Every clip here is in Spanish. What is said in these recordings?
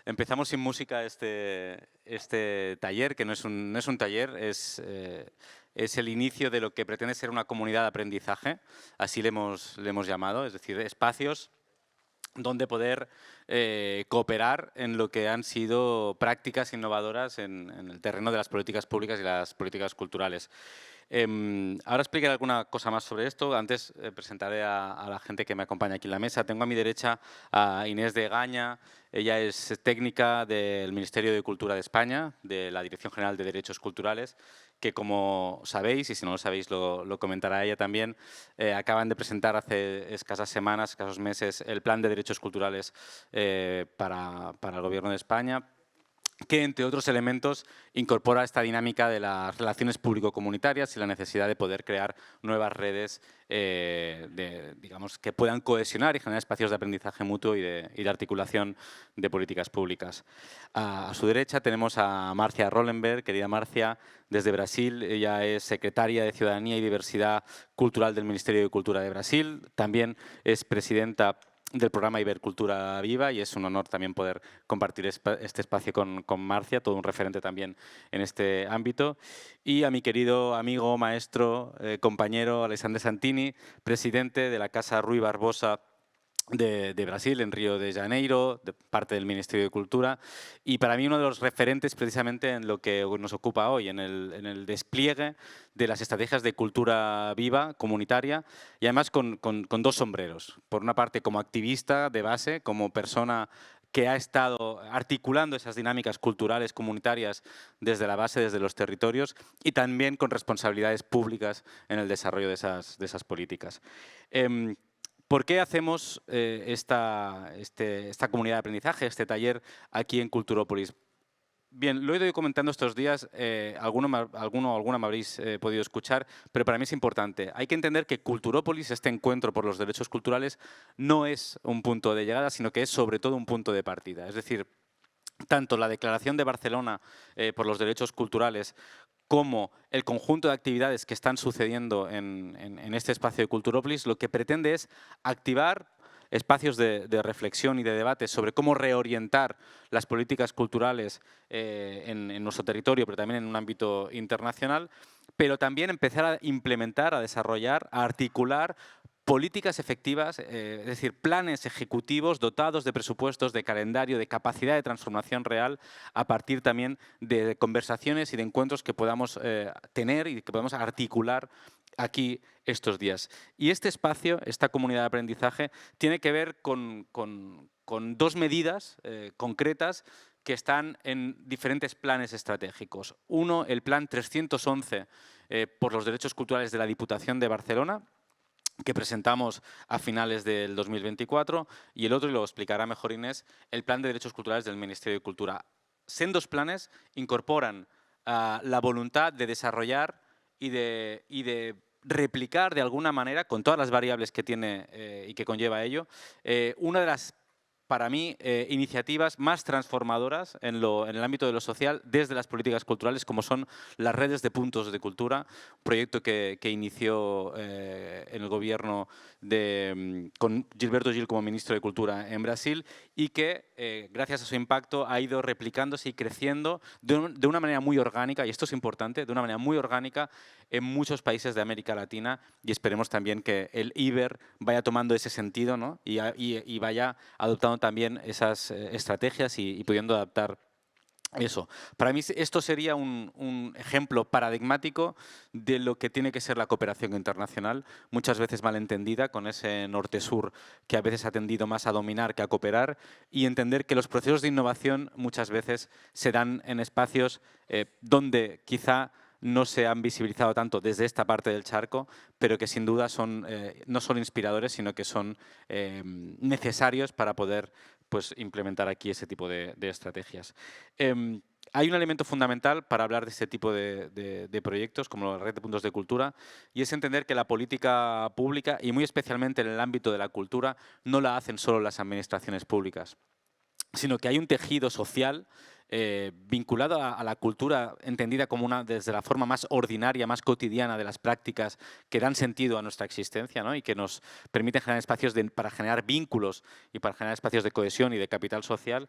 Empezamos sin música este taller, que no es un taller, es el inicio de lo que pretende ser una comunidad de aprendizaje, así le hemos llamado, es decir, espacios donde poder cooperar en lo que han sido prácticas innovadoras en el terreno de las políticas públicas y las políticas culturales. Ahora explicaré alguna cosa más sobre esto. Antes presentaré a la gente que me acompaña aquí en la mesa. Tengo a mi derecha a Inés de Gaña. Ella es técnica del Ministerio de Cultura de España, de la Dirección General de Derechos Culturales, que como sabéis, y si no lo sabéis lo comentará ella también, acaban de presentar hace escasas semanas, escasos meses, el Plan de Derechos Culturales para el Gobierno de España, que, entre otros elementos, incorpora esta dinámica de las relaciones público-comunitarias y la necesidad de poder crear nuevas redes digamos, que puedan cohesionar y generar espacios de aprendizaje mutuo y de articulación de políticas públicas. A su derecha tenemos a Marcia Rollenberg. Querida Marcia, desde Brasil. Ella es secretaria de Ciudadanía y Diversidad Cultural del Ministerio de Cultura de Brasil. También es presidenta del programa Ibercultura Viva, y es un honor también poder compartir este espacio con Marcia, todo un referente también en este ámbito. Y a mi querido amigo, maestro, compañero Alexandre Santini, presidente de la Casa Rui Barbosa de Brasil, en Río de Janeiro, de parte del Ministerio de Cultura, y para mí uno de los referentes precisamente en lo que nos ocupa hoy, en el despliegue de las estrategias de cultura viva, comunitaria, y además con dos sombreros. Por una parte, como activista de base, como persona que ha estado articulando esas dinámicas culturales comunitarias desde la base, desde los territorios, y también con responsabilidades públicas en el desarrollo de esas políticas. ¿Por qué hacemos esta comunidad de aprendizaje, este taller aquí en Culturópolis? Bien, lo he ido comentando estos días, alguna me habréis podido escuchar, pero para mí es importante. Hay que entender que Culturópolis, este encuentro por los derechos culturales, no es un punto de llegada, sino que es sobre todo un punto de partida. Es decir, tanto la Declaración de Barcelona por los derechos culturales como el conjunto de actividades que están sucediendo en este espacio de Culturópolis, lo que pretende es activar espacios de reflexión y de debate sobre cómo reorientar las políticas culturales en nuestro territorio, pero también en un ámbito internacional, pero también empezar a implementar, a desarrollar, a articular políticas efectivas, es decir, planes ejecutivos dotados de presupuestos, de calendario, de capacidad de transformación real, a partir también de conversaciones y de encuentros que podamos tener y que podamos articular aquí estos días. Y este espacio, esta comunidad de aprendizaje, tiene que ver con dos medidas concretas que están en diferentes planes estratégicos. Uno, el Plan 311 por los derechos culturales de la Diputación de Barcelona, que presentamos a finales del 2024, y el otro, y lo explicará mejor Inés, el Plan de Derechos Culturales del Ministerio de Cultura. Sendos planes incorporan la voluntad de desarrollar y de replicar de alguna manera, con todas las variables que tiene y que conlleva ello, una de las, para mí, iniciativas más transformadoras en el ámbito de lo social desde las políticas culturales, como son las redes de puntos de cultura, un proyecto que inició en el gobierno con Gilberto Gil como ministro de Cultura en Brasil, y que, gracias a su impacto, ha ido replicándose y creciendo de una manera muy orgánica, y esto es importante, de una manera muy orgánica en muchos países de América Latina, y esperemos también que el IBER vaya tomando ese sentido, ¿no? y vaya adoptando también esas estrategias y pudiendo adaptar eso. Para mí esto sería un ejemplo paradigmático de lo que tiene que ser la cooperación internacional, muchas veces malentendida, con ese norte-sur que a veces ha tendido más a dominar que a cooperar, y entender que los procesos de innovación muchas veces se dan en espacios donde quizá no se han visibilizado tanto desde esta parte del charco, pero que sin duda son, no solo inspiradores, sino que son necesarios para poder implementar aquí ese tipo de estrategias. Hay un elemento fundamental para hablar de este tipo de proyectos, como la red de puntos de cultura, y es entender que la política pública, y muy especialmente en el ámbito de la cultura, no la hacen solo las administraciones públicas, sino que hay un tejido social vinculado a la cultura entendida como desde la forma más ordinaria, más cotidiana de las prácticas que dan sentido a nuestra existencia, ¿no? Y que nos permiten generar espacios para generar vínculos y para generar espacios de cohesión y de capital social,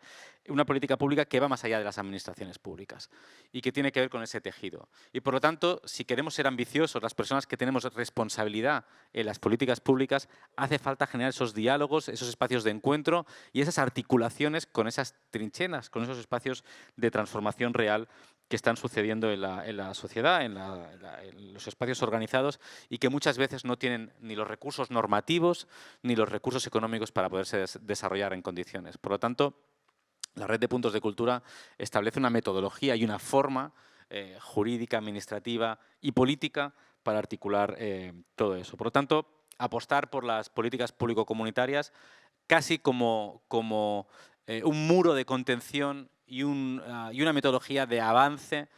una política pública que va más allá de las administraciones públicas y que tiene que ver con ese tejido. Y por lo tanto, si queremos ser ambiciosos, las personas que tenemos responsabilidad en las políticas públicas, hace falta generar esos diálogos, esos espacios de encuentro y esas articulaciones con esas trincheras, con esos espacios de transformación real que están sucediendo en la sociedad, en los espacios organizados y que muchas veces no tienen ni los recursos normativos ni los recursos económicos para poderse desarrollar en condiciones. Por lo tanto, la red de puntos de cultura establece una metodología y una forma jurídica, administrativa y política para articular todo eso. Por lo tanto, apostar por las políticas público-comunitarias casi como un muro de contención y una metodología de avance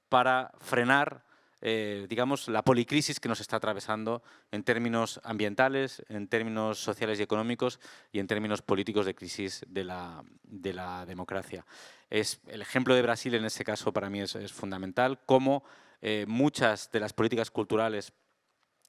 para frenar digamos, la policrisis que nos está atravesando en términos ambientales, en términos sociales y económicos y en términos políticos de crisis de la democracia. El ejemplo de Brasil en ese caso para mí es fundamental, cómo muchas de las políticas culturales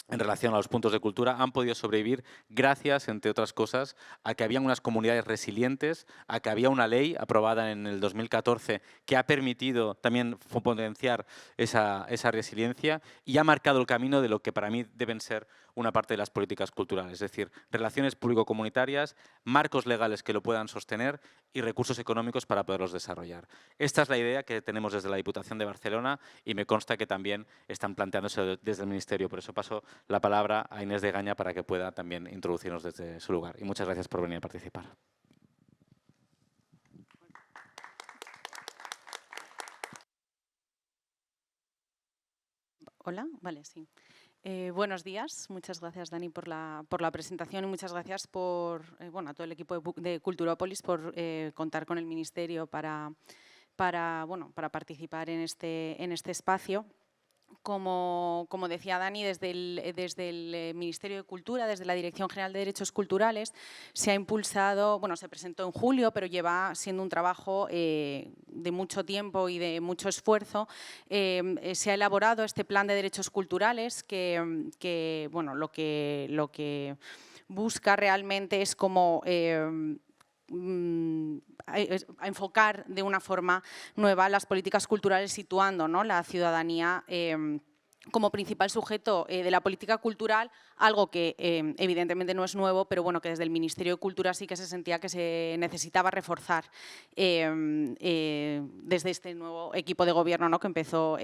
en relación a los puntos de cultura han podido sobrevivir gracias, entre otras cosas, a que habían unas comunidades resilientes, a que había una ley aprobada en el 2014 que ha permitido también potenciar esa resiliencia y ha marcado el camino de lo que para mí deben ser una parte de las políticas culturales, es decir, relaciones público-comunitarias, marcos legales que lo puedan sostener y recursos económicos para poderlos desarrollar. Esta es la idea que tenemos desde la Diputación de Barcelona y me consta que también están planteándose desde el Ministerio. Por eso paso la palabra a Inés de Gaña para que pueda también introducirnos desde su lugar. Y muchas gracias por venir a participar. Hola, vale, sí. Buenos días, muchas gracias Dani por la presentación y muchas gracias a todo el equipo de Culturópolis por contar con el Ministerio para participar en este espacio. Como decía Dani, desde el Ministerio de Cultura, desde la Dirección General de Derechos Culturales, se ha impulsado, se presentó en julio, pero lleva siendo un trabajo de mucho tiempo y de mucho esfuerzo. Se ha elaborado este plan de derechos culturales que lo que busca realmente es como a enfocar de una forma nueva las políticas culturales, situando, ¿no?, la ciudadanía como principal sujeto de la política cultural, algo que evidentemente no es nuevo, pero que desde el Ministerio de Cultura sí que se sentía que se necesitaba reforzar desde este nuevo equipo de gobierno, ¿no?, que empezó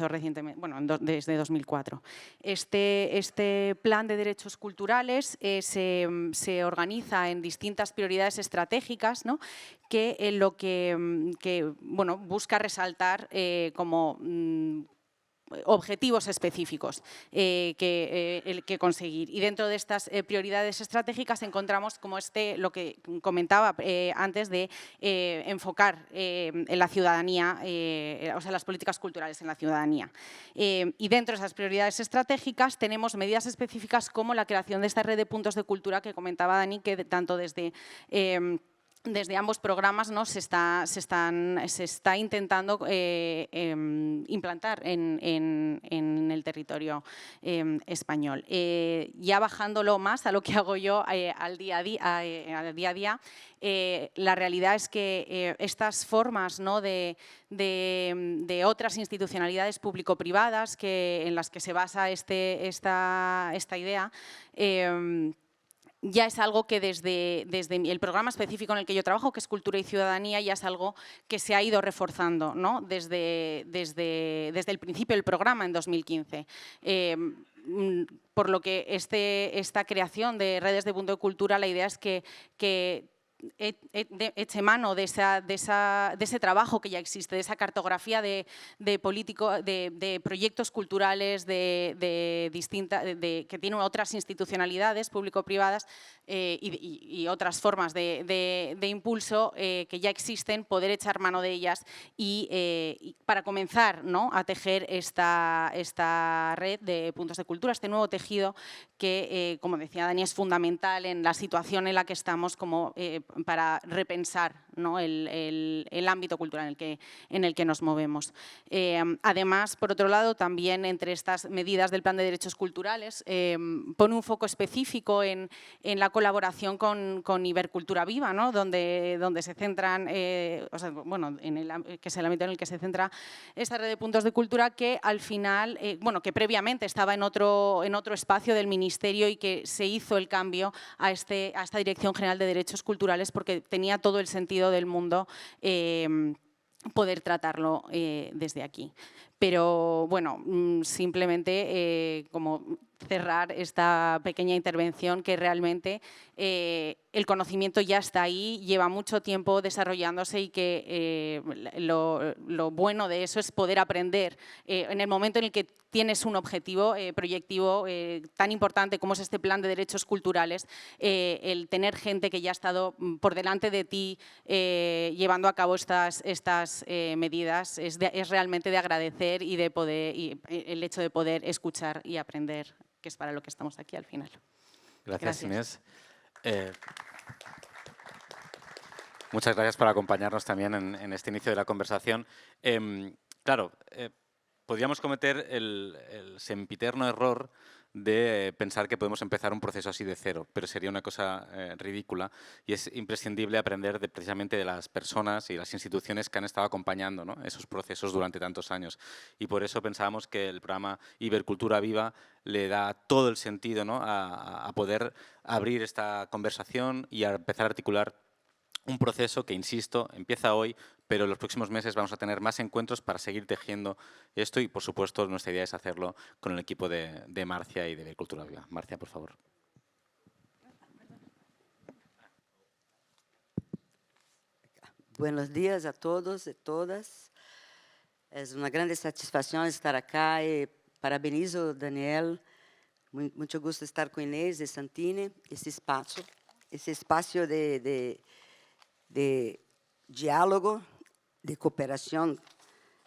recientemente, desde 2004. Este plan de derechos culturales se organiza en distintas prioridades estratégicas, ¿no?, que busca resaltar como objetivos específicos que conseguir. Y dentro de estas prioridades estratégicas encontramos como lo que comentaba antes de enfocar en la ciudadanía, las políticas culturales en la ciudadanía. Y dentro de esas prioridades estratégicas tenemos medidas específicas como la creación de esta red de puntos de cultura que comentaba Dani, que tanto desde ambos programas, ¿no?, se está intentando implantar en el territorio español. Ya bajándolo más a lo que hago yo al día a día, la realidad es que estas formas, ¿no?, de otras institucionalidades público-privadas en las que se basa esta idea, ya es algo que desde el programa específico en el que yo trabajo, que es Cultura y Ciudadanía, ya es algo que se ha ido reforzando, ¿no?, desde el principio del programa en 2015. Por lo que esta creación de redes de punto de cultura, la idea es que eche mano de ese trabajo que ya existe, de esa cartografía de proyectos culturales que tienen otras institucionalidades público-privadas y otras formas de impulso que ya existen, poder echar mano de ellas y para comenzar, ¿no?, a tejer esta red de puntos de cultura, este nuevo tejido que, como decía Dani, es fundamental en la situación en la que estamos para repensar, ¿no? el ámbito cultural en el que nos movemos. Además, por otro lado, también entre estas medidas del Plan de Derechos Culturales pone un foco específico en la colaboración con Ibercultura Viva, ¿no? donde se centran, que es el ámbito en el que se centra esta red de puntos de cultura que al final, que previamente estaba en otro espacio del Ministerio y que se hizo el cambio a esta Dirección General de Derechos Culturales porque tenía todo el sentido del mundo poder tratarlo desde aquí. Pero bueno, simplemente como cerrar esta pequeña intervención que realmente el conocimiento ya está ahí, lleva mucho tiempo desarrollándose y que lo bueno de eso es poder aprender en el momento en el que tienes un objetivo proyectivo tan importante como es este plan de derechos culturales, el tener gente que ya ha estado por delante de ti llevando a cabo estas medidas es realmente de agradecer y de poder, el hecho de poder escuchar y aprender, que es para lo que estamos aquí al final. Gracias. Inés. Muchas gracias por acompañarnos también en este inicio de la conversación. Claro, podríamos cometer el sempiterno error de pensar que podemos empezar un proceso así de cero, pero sería una cosa ridícula y es imprescindible aprender precisamente de las personas y las instituciones que han estado acompañando, ¿no?, esos procesos durante tantos años. Y por eso pensábamos que el programa Ibercultura Viva le da todo el sentido, ¿no?, a poder abrir esta conversación y a empezar a articular un proceso que, insisto, empieza hoy, pero en los próximos meses vamos a tener más encuentros para seguir tejiendo esto y, por supuesto, nuestra idea es hacerlo con el equipo de Marcia y de Cultura Viva. Marcia, por favor. Buenos días a todos y todas. Es una grande satisfacción estar acá y parabenizo Daniel. Mucho gusto estar con Inés y Santini, ese espacio de diálogo, de cooperación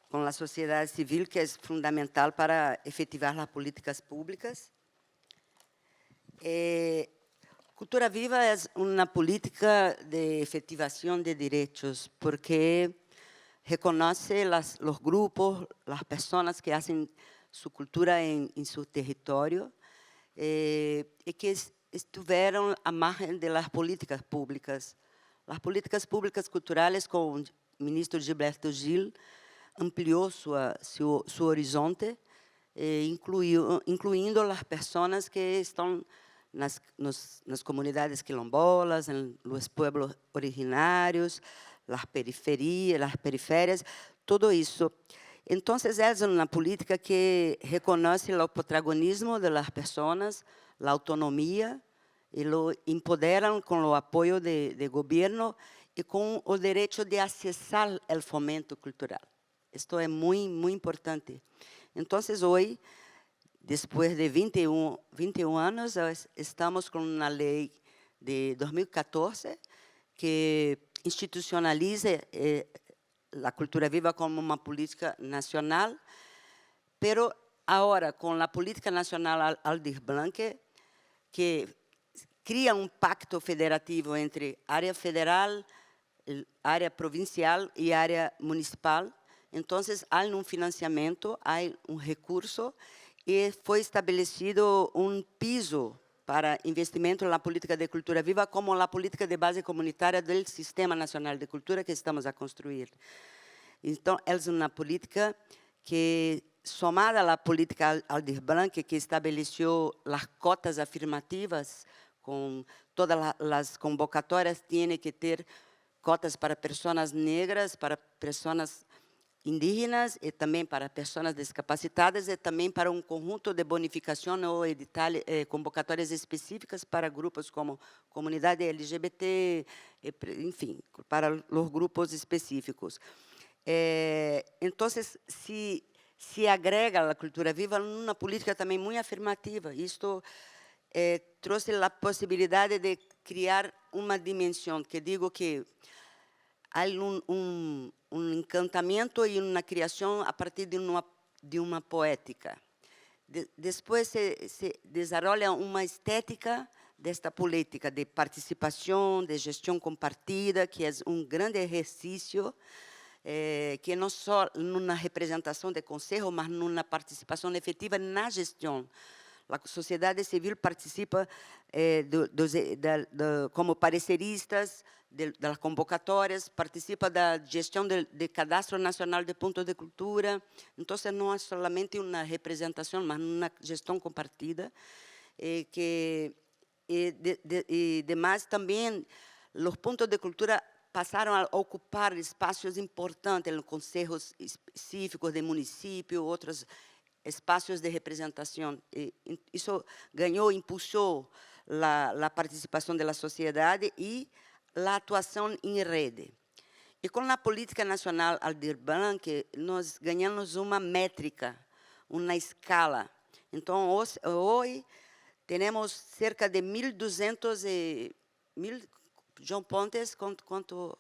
con la sociedad civil, que es fundamental para efetivar las políticas públicas. Cultura Viva es una política de efectivación de derechos, porque reconoce los grupos, las personas que hacen su cultura en su territorio y que estuvieron a margen de las políticas públicas. Las políticas públicas culturales, con el ministro Gilberto Gil, amplió su horizonte, incluyendo las personas que están nas comunidades quilombolas, en los pueblos originarios, las periferias, todo eso. Entonces, es una política que reconoce el protagonismo de las personas, la autonomía, y lo empoderan con el apoyo de gobierno y con el derecho de accesar el fomento cultural. Esto es muy, muy importante. Entonces, hoy, después de 21 años, estamos con una ley de 2014 que institucionaliza la cultura viva como una política nacional, pero ahora con la política nacional Aldir Blanc, que cria um pacto federativo entre área federal, área provincial e área municipal. Então, há um financiamento, há um recurso e foi estabelecido um piso para investimento na política de cultura viva como a política de base comunitária do Sistema Nacional de Cultura que estamos a construir. Então, é uma política que, somada à política Aldir Blanc, que estabeleceu as cotas afirmativas, com todas as convocatórias, tem que ter cotas para pessoas negras, para pessoas indígenas e também para pessoas discapacitadas e também para um conjunto de bonificação ou edital, convocatórias específicas para grupos como comunidade LGBT, enfim, para os grupos específicos. Então, se agrega a cultura viva numa política também muito afirmativa. Isto trouxe a possibilidade de criar uma dimensão, que digo que há um encantamento e uma criação a partir de uma poética. Depois se desenvolve uma estética desta política de participação, de gestão compartida, que é um grande exercício, que não só numa representação de conselho, mas numa participação efetiva na gestão. A sociedade civil participa como pareceristas das convocatórias, participa da gestão do Cadastro Nacional de Pontos de Cultura. Então, não é somente uma representação, mas uma gestão compartida. E demais, também, os pontos de cultura passaram a ocupar espaços importantes em conselhos específicos de município, outros espaços de representação. E isso ganhou, impulsou a participação da sociedade e a atuação em rede. E com a política nacional Aldir Blanc, nós ganhamos uma métrica, uma escala. Então, hoje, temos cerca de 1.200 João Pontes, quanto?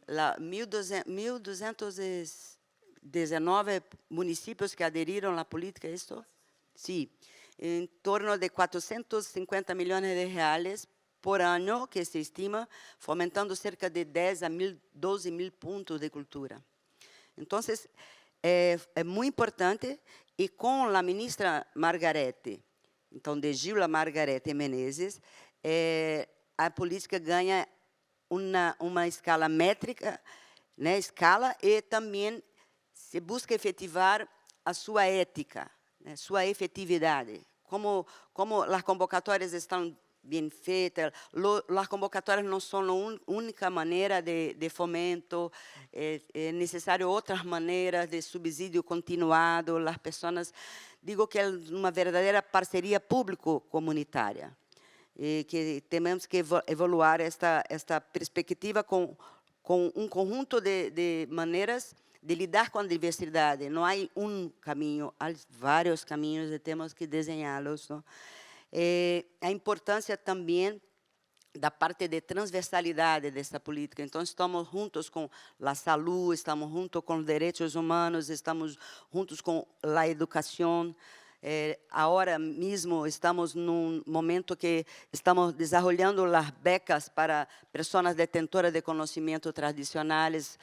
1.219 municípios que aderiram à política, é isso? Sim. Em torno de 450 milhões de reais por ano, que se estima, fomentando cerca de 10 a 12 mil pontos de cultura. Então, é muito importante, e com a ministra Margarete, então, de Gila Margarete Menezes, a política ganha uma escala métrica, né, e também se busca efetivar a sua ética, né, sua efetividade. Como as convocatórias estão bem feitas, as convocatórias não são a única maneira de fomento, é necessário outras maneiras de subsídio continuado, as pessoas, digo que é uma verdadeira parceria público-comunitária, e que temos que evoluir esta perspectiva com um conjunto de maneiras de lidar com a diversidade. Não há um caminho, há vários caminhos e temos que desenhá-los. A importância também da parte de transversalidade dessa política. Então, estamos juntos com a saúde, estamos juntos com os direitos humanos, estamos juntos com a educação. Agora mesmo estamos num momento que estamos desenvolvendo as becas para pessoas detentoras de conhecimentos tradicionais,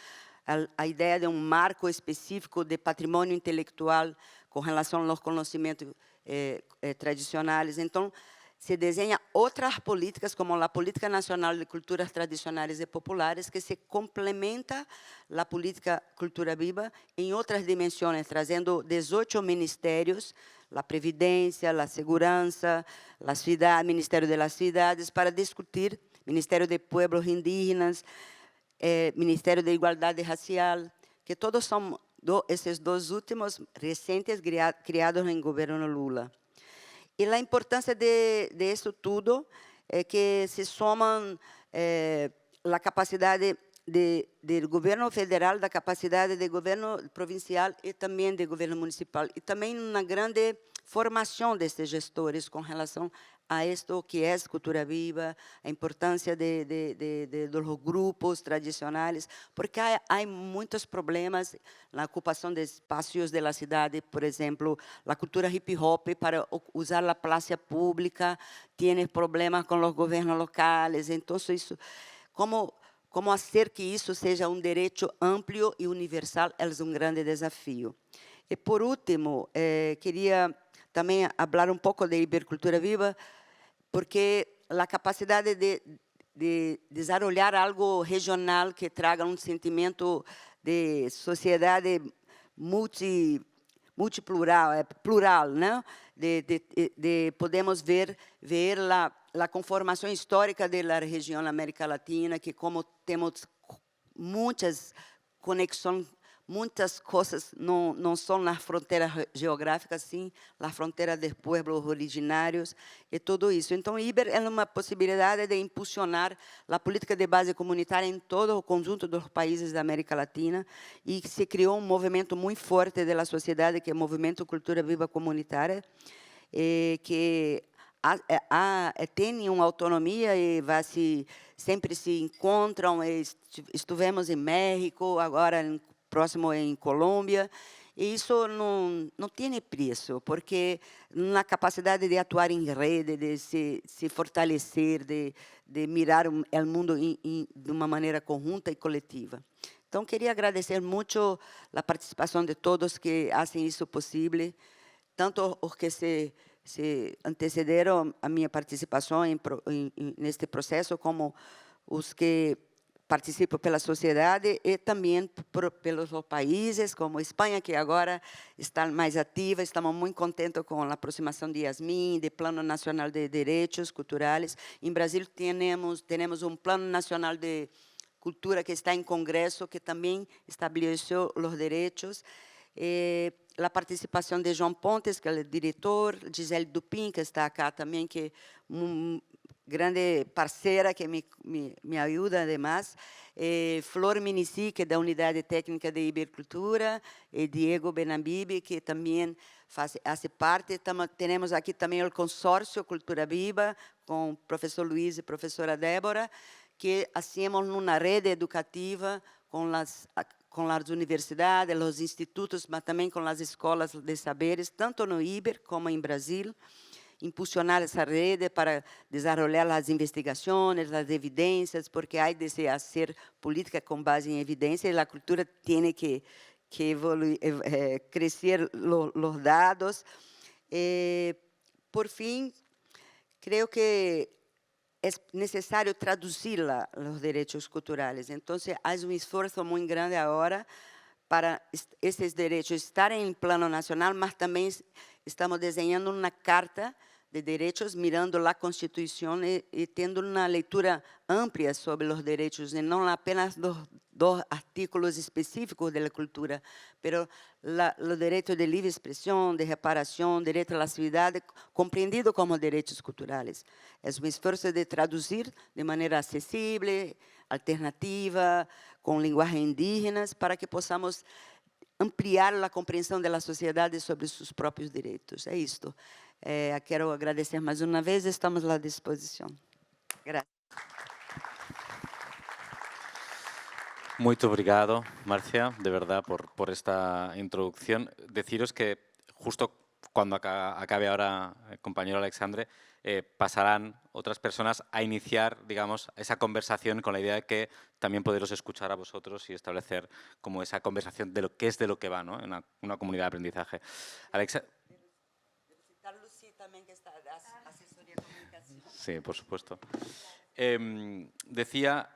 a ideia de um marco específico de patrimônio intelectual com relação aos conhecimentos tradicionais. Então, se desenha outras políticas, como a Política Nacional de Culturas Tradicionais e Populares, que se complementa a Política Cultura Viva em outras dimensões, trazendo 18 ministérios, a Previdência, a Segurança, a Cidade, Ministério das Cidades, para discutir, Ministério de Pueblos Indígenas, Ministério da Igualdade Racial, que todos são esses dois últimos recentes criados no governo Lula. E a importância de isso tudo é que se somam a capacidade do governo federal, da capacidade do governo provincial e também do governo municipal. E também uma grande formação desses gestores com relação a isto que é cultura viva, a importância dos grupos tradicionais, porque há muitos problemas na ocupação de espaços da cidade, por exemplo, a cultura hip-hop para usar a praça pública, tem problemas com os governos locais, então isso, como fazer que isso seja um direito amplo e universal é um grande desafio. E, por último, queria também falar um pouco de Ibercultura Viva, porque a capacidade de desenvolver algo regional que traga um sentimento de sociedade multiplural, plural, né? Podemos ver a conformação histórica da região da América Latina, que como temos muitas conexões, muitas coisas não são nas fronteiras geográficas, sim, nas fronteiras dos pueblos originários e tudo isso. Então, Iber é uma possibilidade de impulsionar a política de base comunitária em todo o conjunto dos países da América Latina, e se criou um movimento muito forte da sociedade, que é o Movimento Cultura Viva Comunitária, que tem uma autonomia e sempre se encontram. Estivemos em México, agora próximo em Colômbia, E isso não tem preço, porque na capacidade de atuar em rede, de se fortalecer, de mirar o mundo de uma maneira conjunta e coletiva. Então, queria agradecer muito a participação de todos que fazem isso possível, tanto os que se antecederam a minha participação neste processo, como os que participam pela sociedade e também pelos países, como Espanha, que agora está mais ativa. Estamos muito contentes com a aproximação de Yasmin, do Plano Nacional de Direitos Culturais. Em Brasil, temos um Plano Nacional de Cultura que está em Congresso, que também estabeleceu os direitos. A participação de João Pontes, que é o diretor, Gisele Dupin, que está aqui também, que é grande parceira que me ajuda además, Flor Minici, que é da Unidade Técnica de Ibercultura, e Diego Benambibe, que também faz parte. Temos aqui também o consórcio Cultura Viva, com o professor Luiz e a professora Débora, que hacemos uma rede educativa com as universidades, os institutos, mas também com as escolas de saberes, tanto no IBER como em Brasil, impulsionar essa rede para desenvolver as investigações, as evidências, porque há de se fazer política com base em evidência, e a cultura tem que evoluir, crescer os dados. Por fim, creio que é necessário traduzir os direitos culturais. Então, há um esforço muito grande agora para esses direitos estarem em plano nacional, mas também estamos desenhando uma carta de direitos, mirando a Constituição e tendo uma leitura ampla sobre os direitos, e não apenas dos artículos específicos da cultura, mas o direito de livre expressão, de reparação, direito à atividade, compreendido como direitos culturais. É um esforço de traduzir de maneira acessível, alternativa, com linguagem indígena, para que possamos ampliar a compreensão da sociedade sobre seus próprios direitos. É isto. Quero agradecer mais uma vez, estamos à disposição. Gracias. Muito obrigado, Marcia, de verdad, por esta introducción. Deciros que justo cuando acabe ahora el compañero Alexandre, pasarán otras personas a iniciar, digamos, esa conversación con la idea de que también poderos escuchar a vosotros y establecer como esa conversación de lo que es de lo que va, ¿no? En una comunidad de aprendizaje. Lucy también, que está de asesoría de comunicación. Sí, por supuesto. Decía,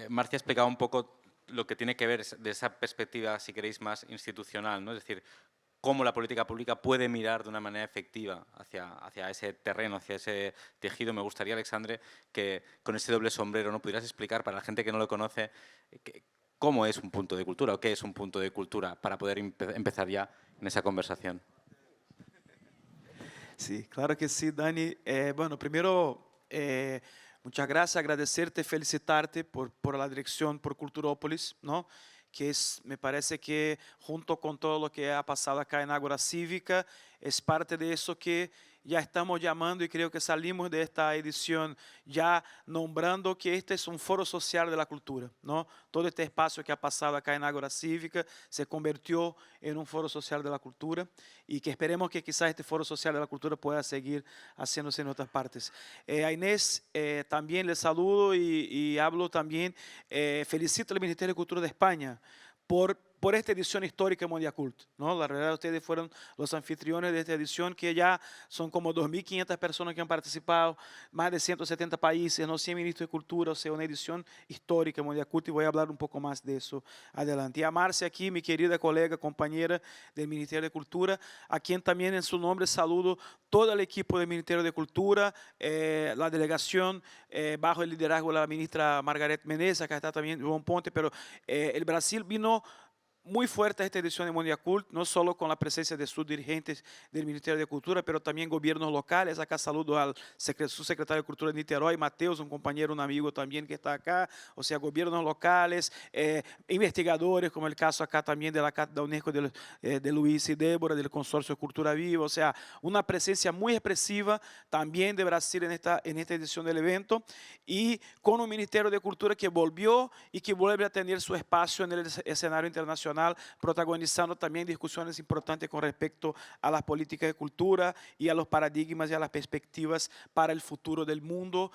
Marcia explicaba un poco lo que tiene que ver de esa perspectiva, si queréis, más institucional, ¿no? Es decir, cómo la política pública puede mirar de una manera efectiva hacia ese terreno, hacia ese tejido. Me gustaría, Alexandre, que con ese doble sombrero no pudieras explicar para la gente que no lo conoce cómo es un punto de cultura o qué es un punto de cultura para poder empezar ya en esa conversación. Sí, claro que sí, Dani. Bueno, primero, muchas gracias, agradecerte, felicitarte por la dirección, por Culturópolis, ¿no? Que me parece que junto con todo lo que ha pasado acá en Ágora Cívica, es parte de eso que ya estamos llamando, y creo que salimos de esta edición ya nombrando que este es un foro social de la cultura, ¿no? Todo este espacio que ha pasado acá en Ágora Cívica se convirtió en un foro social de la cultura, y que esperemos que quizás este foro social de la cultura pueda seguir haciéndose en otras partes. A Inés también le saludo y hablo también, felicito al Ministerio de Cultura de España por esta edición histórica de Mondiacult, ¿no? La realidad, ustedes fueron los anfitriones de esta edición, que ya son como 2.500 personas que han participado, más de 170 países, ¿no? 100 ministros de cultura, o sea, una edición histórica de Mondiacult, y voy a hablar un poco más de eso adelante. Y a Marcia aquí, mi querida colega, compañera del Ministerio de Cultura, a quien también en su nombre saludo todo el equipo del Ministerio de Cultura, la delegación bajo el liderazgo de la ministra Margaret Menezes, acá está también João Ponte, pero el Brasil vino muy fuerte a esta edición de Mondiacult, no solo con la presencia de sus dirigentes del Ministerio de Cultura, pero también gobiernos locales. Acá saludo al subsecretario de Cultura de Niterói, Mateus, un compañero, un amigo también que está acá, o sea, gobiernos locales, investigadores, como el caso acá también de la Cátedra UNESCO de Luis y Débora, del Consorcio Cultura Viva, o sea, una presencia muy expresiva también de Brasil en esta edición del evento, y con un Ministerio de Cultura que volvió y que vuelve a tener su espacio en el escenario internacional internacional, protagonizando también discusiones importantes con respecto a las políticas de cultura y a los paradigmas y a las perspectivas para el futuro del mundo,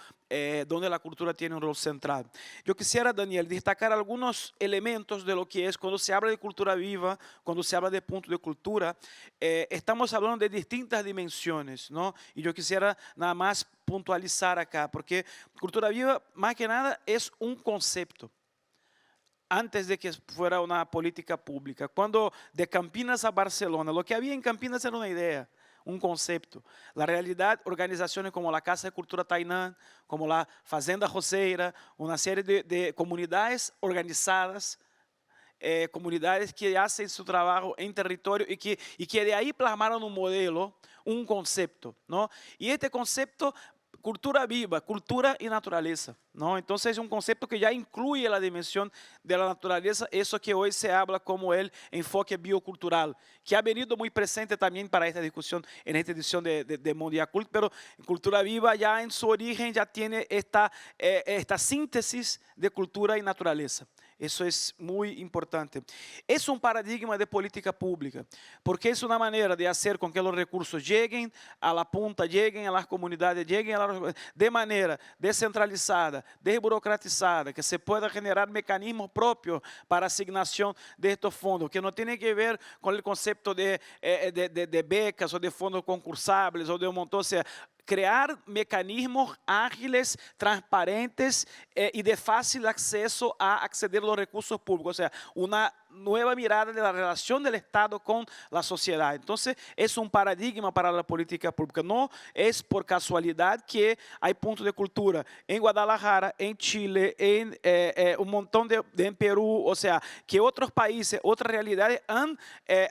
donde la cultura tiene un rol central. Yo quisiera, Daniel, destacar algunos elementos de lo que es cuando se habla de cultura viva, cuando se habla de punto de cultura, estamos hablando de distintas dimensiones, ¿no? Y yo quisiera nada más puntualizar acá, porque cultura viva, más que nada, es un concepto. Antes de que fuera una política pública. Cuando de Campinas a Barcelona, lo que había en Campinas era una idea, un concepto. La realidad, organizaciones como la Casa de Cultura Tainã, como la Fazenda Roceira, una serie de comunidades organizadas, comunidades que hacen su trabajo en territorio y que de ahí plasmaron un modelo, un concepto, ¿no? Y este concepto, cultura viva, cultura y naturaleza, ¿no? Entonces es un concepto que ya incluye la dimensión de la naturaleza, eso que hoy se habla como el enfoque biocultural, que ha venido muy presente también para esta discusión en esta edición de Mundial Cult, pero cultura viva ya en su origen ya tiene esta síntesis de cultura y naturaleza. Eso es muy importante. Es un paradigma de política pública, porque es una manera de hacer con que los recursos lleguen a la punta, lleguen a las comunidades, lleguen de manera descentralizada, desburocratizada, que se pueda generar mecanismos propios para asignación de estos fondos, que no tiene que ver con el concepto de becas o de fondos concursables o de un montón, o sea, crear mecanismos ágiles, transparentes y de fácil acceso a acceder a los recursos públicos. O sea, una nueva mirada de la relación del Estado con la sociedad. Entonces, es un paradigma para la política pública. No es por casualidad que hay puntos de cultura en Guadalajara, en Chile, en un montón en Perú. O sea, que otros países, otras realidades han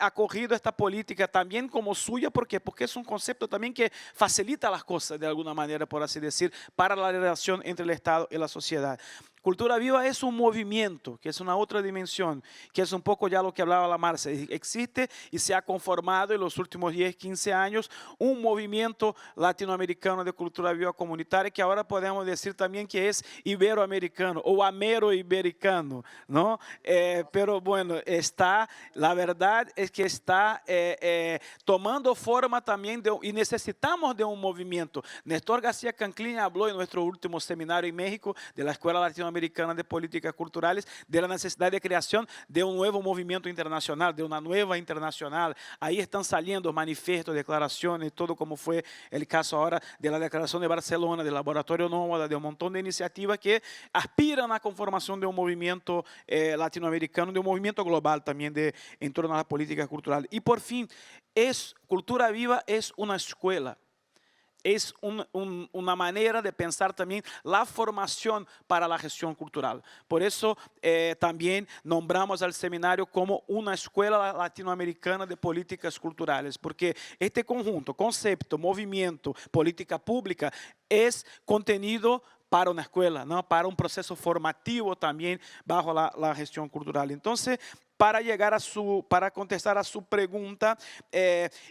acogido esta política también como suya. ¿Por qué? Porque es un concepto también que facilita las cosas de alguna manera, por así decir, para la relación entre el Estado y la sociedad. Cultura viva es un movimiento, que es una otra dimensión, que es un poco ya lo que hablaba la Marcia. Existe y se ha conformado en los últimos 10, 15 años un movimiento latinoamericano de cultura viva comunitaria que ahora podemos decir también que es iberoamericano o ameroibericano, ¿no? Pero bueno, la verdad es que está tomando forma también y necesitamos de un movimiento. Néstor García Canclín habló en nuestro último seminario en México de la Escuela Latinoamericana de Políticas Culturales, de la necesidad de creación de un nuevo movimiento internacional, de una nueva internacional. Ahí están saliendo manifiestos, declaraciones, todo como fue el caso ahora de la Declaración de Barcelona, del Laboratorio Nómada, de un montón de iniciativas que aspiran a la conformación de un movimiento latinoamericano, de un movimiento global también en torno a la política cultural. Y por fin, Cultura Viva es una escuela. Es una manera de pensar también la formación para la gestión cultural. Por eso también nombramos al seminario como una escuela latinoamericana de políticas culturales, porque este conjunto, concepto, movimiento, política pública, es contenido para una escuela, ¿no? Para un proceso formativo también bajo la gestión cultural. Entonces, para contestar a su pregunta,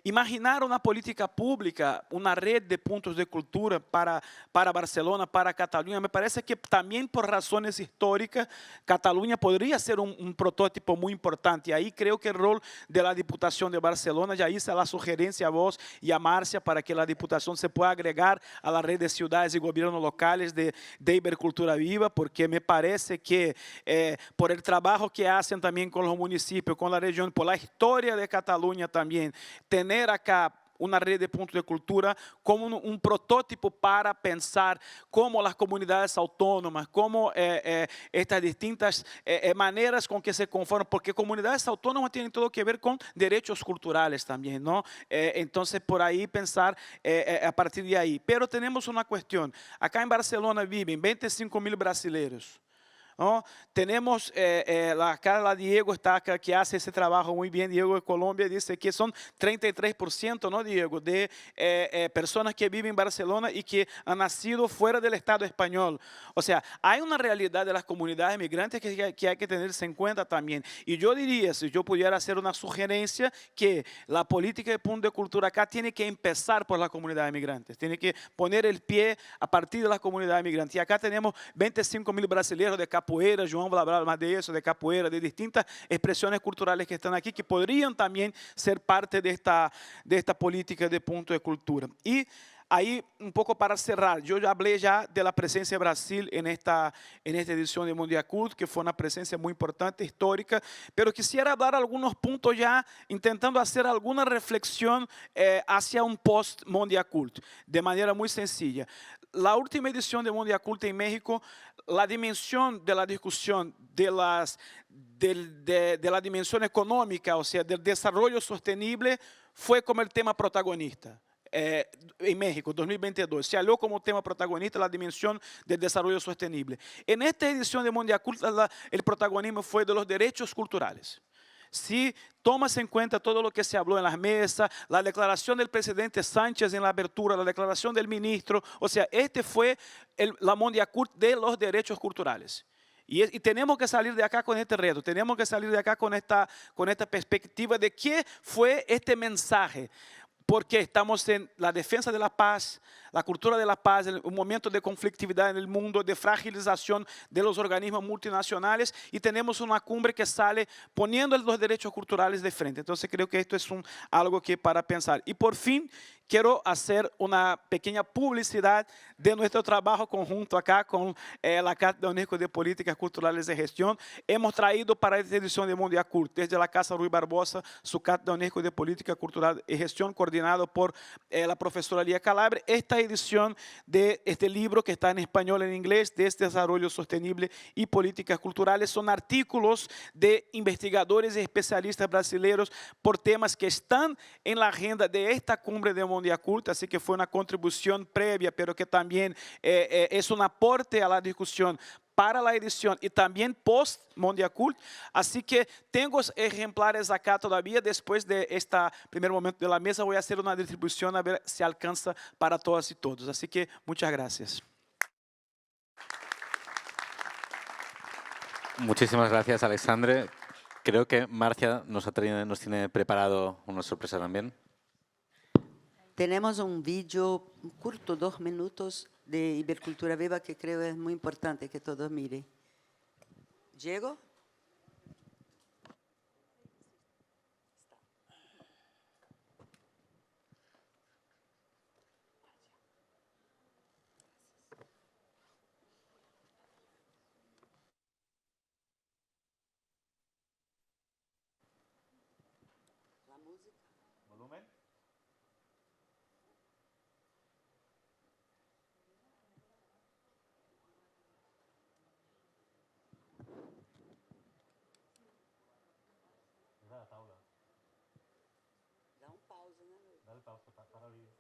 imaginar una política pública, una red de puntos de cultura para Barcelona, para Cataluña, me parece que también por razones históricas, Cataluña podría ser un prototipo muy importante. Y ahí creo que el rol de la Diputación de Barcelona, ya hice la sugerencia a vos y a Marcia para que la Diputación se pueda agregar a la red de ciudades y gobiernos locales de Ibercultura Viva, porque me parece que por el trabajo que hacen también con los municipios, con la región, por la historia de Cataluña también, tener acá una red de puntos de cultura como un prototipo para pensar cómo las comunidades autónomas, cómo estas distintas maneras con que se conforman, porque comunidades autónomas tienen todo que ver con derechos culturales también, ¿no? Entonces, por ahí pensar a partir de ahí. Pero tenemos una cuestión. Acá en Barcelona viven 25.000 brasileños. ¿No? Tenemos, acá la Diego está acá, que hace ese trabajo muy bien. Diego de Colombia dice que son 33%, ¿no, Diego?, de personas que viven en Barcelona y que han nacido fuera del Estado español. O sea, hay una realidad de las comunidades migrantes que hay que tenerse en cuenta también. Y yo diría, si yo pudiera hacer una sugerencia, que la política de punto de cultura acá tiene que empezar por las comunidades migrantes. Tiene que poner el pie a partir de las comunidades migrantes. Y acá tenemos 25.000 brasileños de capoeira, João vai falar mais disso, de capoeira, de distintas expressões culturais que estão aqui, que poderiam também ser parte desta política de ponto de cultura. E aí, um pouco para cerrar, eu já falei da presença de Brasil nesta edição de Mundial Culto, que foi uma presença muito importante, histórica, pero quisiera dar alguns pontos já, tentando fazer alguma reflexão hacia um post-Mundial Culto, de maneira muito sencilla. La última edición de Mundial Culto en México, la dimensión de la discusión de la dimensión económica, o sea, del desarrollo sostenible, fue como el tema protagonista. En México, 2022, se halló como tema protagonista la dimensión del desarrollo sostenible. En esta edición de Mundial Culto, el protagonismo fue de los derechos culturales. Si tomas en cuenta todo lo que se habló en las mesas, la declaración del presidente Sánchez en la apertura, la declaración del ministro, o sea, este fue la Mundial Culto de los derechos culturales. Y tenemos que salir de acá con este reto, tenemos que salir de acá con esta perspectiva de qué fue este mensaje. Porque estamos en la defensa de la paz, la cultura de la paz, un momento de conflictividad en el mundo, de fragilización de los organismos multinacionales, y tenemos una cumbre que sale poniendo los derechos culturales de frente. Entonces creo que esto es algo que para pensar. Y por fin quiero hacer una pequeña publicidad de nuestro trabajo conjunto acá con la Cátedra UNESCO de Políticas Culturales de Gestión. Hemos traído para esta edición de Mundial Culto, desde la Casa Ruy Barbosa, su Cátedra UNESCO de Política Cultural y Gestión, coordinado por la profesora Lía Calabre, esta edición de este libro que está en español y en inglés, de Desarrollo Sostenible y Políticas Culturales. Son artículos de investigadores y especialistas brasileños por temas que están en la agenda de esta cumbre de Mundial Culto, así que fue una contribución previa, pero que también es un aporte a la discusión para la edición y también post Mundial Culto. Así que tengo ejemplares acá todavía. Después de este primer momento de la mesa voy a hacer una distribución a ver si alcanza para todas y todos. Así que muchas gracias. Muchísimas gracias, Alexandre. Creo que Marcia nos tiene preparado una sorpresa también. Tenemos un vídeo curto, 2 minutos, de Ibercultura Viva, que creo es muy importante que todos miren. Diego. La música. Volumen. Dá pausa, né? Dale pausa para el vídeo.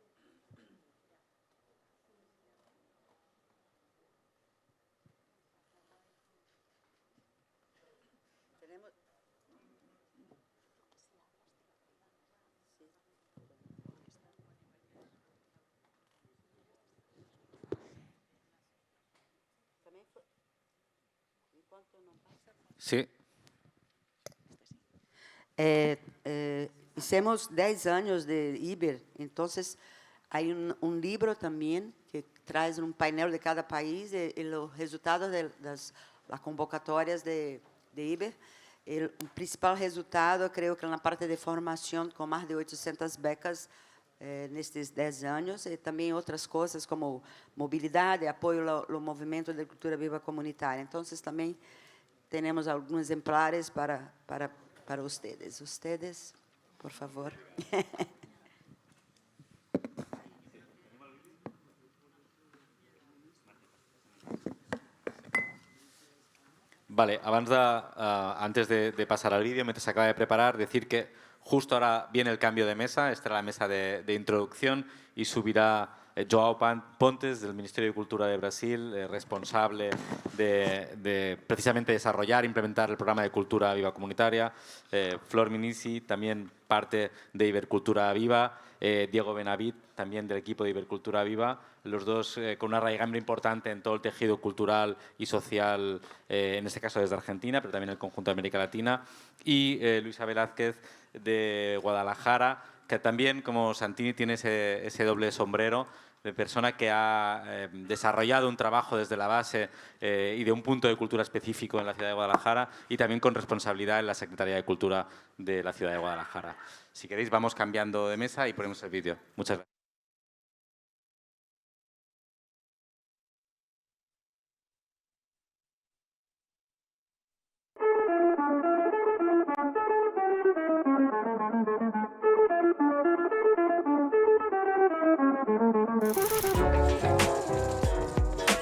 Tenemos... Também foi... Enquanto não passa... Sí. Hicimos 10 años de Iber, entonces hay un libro también que trae un painel de cada país y los resultados de las convocatorias de Iber. El principal resultado, creo que en la parte de formación, con más de 800 becas en estos 10 años, y también otras cosas como movilidad, apoyo al movimiento de cultura viva comunitaria. Entonces también tenemos algunos ejemplares para ustedes. Ustedes, por favor. Vale, antes de pasar al vídeo, mientras se acaba de preparar, decir que justo ahora viene el cambio de mesa. Esta era la mesa de introducción y subirá João Pontes, del Ministerio de Cultura de Brasil, responsable de precisamente desarrollar e implementar el programa de Cultura Viva Comunitaria. Flor Minisi, también parte de Ibercultura Viva. Diego Benavid, también del equipo de Ibercultura Viva. Los dos con una raigambre importante en todo el tejido cultural y social, en este caso desde Argentina, pero también en el conjunto de América Latina. Y Luisa Velázquez, de Guadalajara, que también, como Santini, tiene ese doble sombrero persona que ha desarrollado un trabajo desde la base y de un punto de cultura específico en la ciudad de Guadalajara y también con responsabilidad en la Secretaría de Cultura de la ciudad de Guadalajara. Si queréis, vamos cambiando de mesa y ponemos el vídeo. Muchas gracias.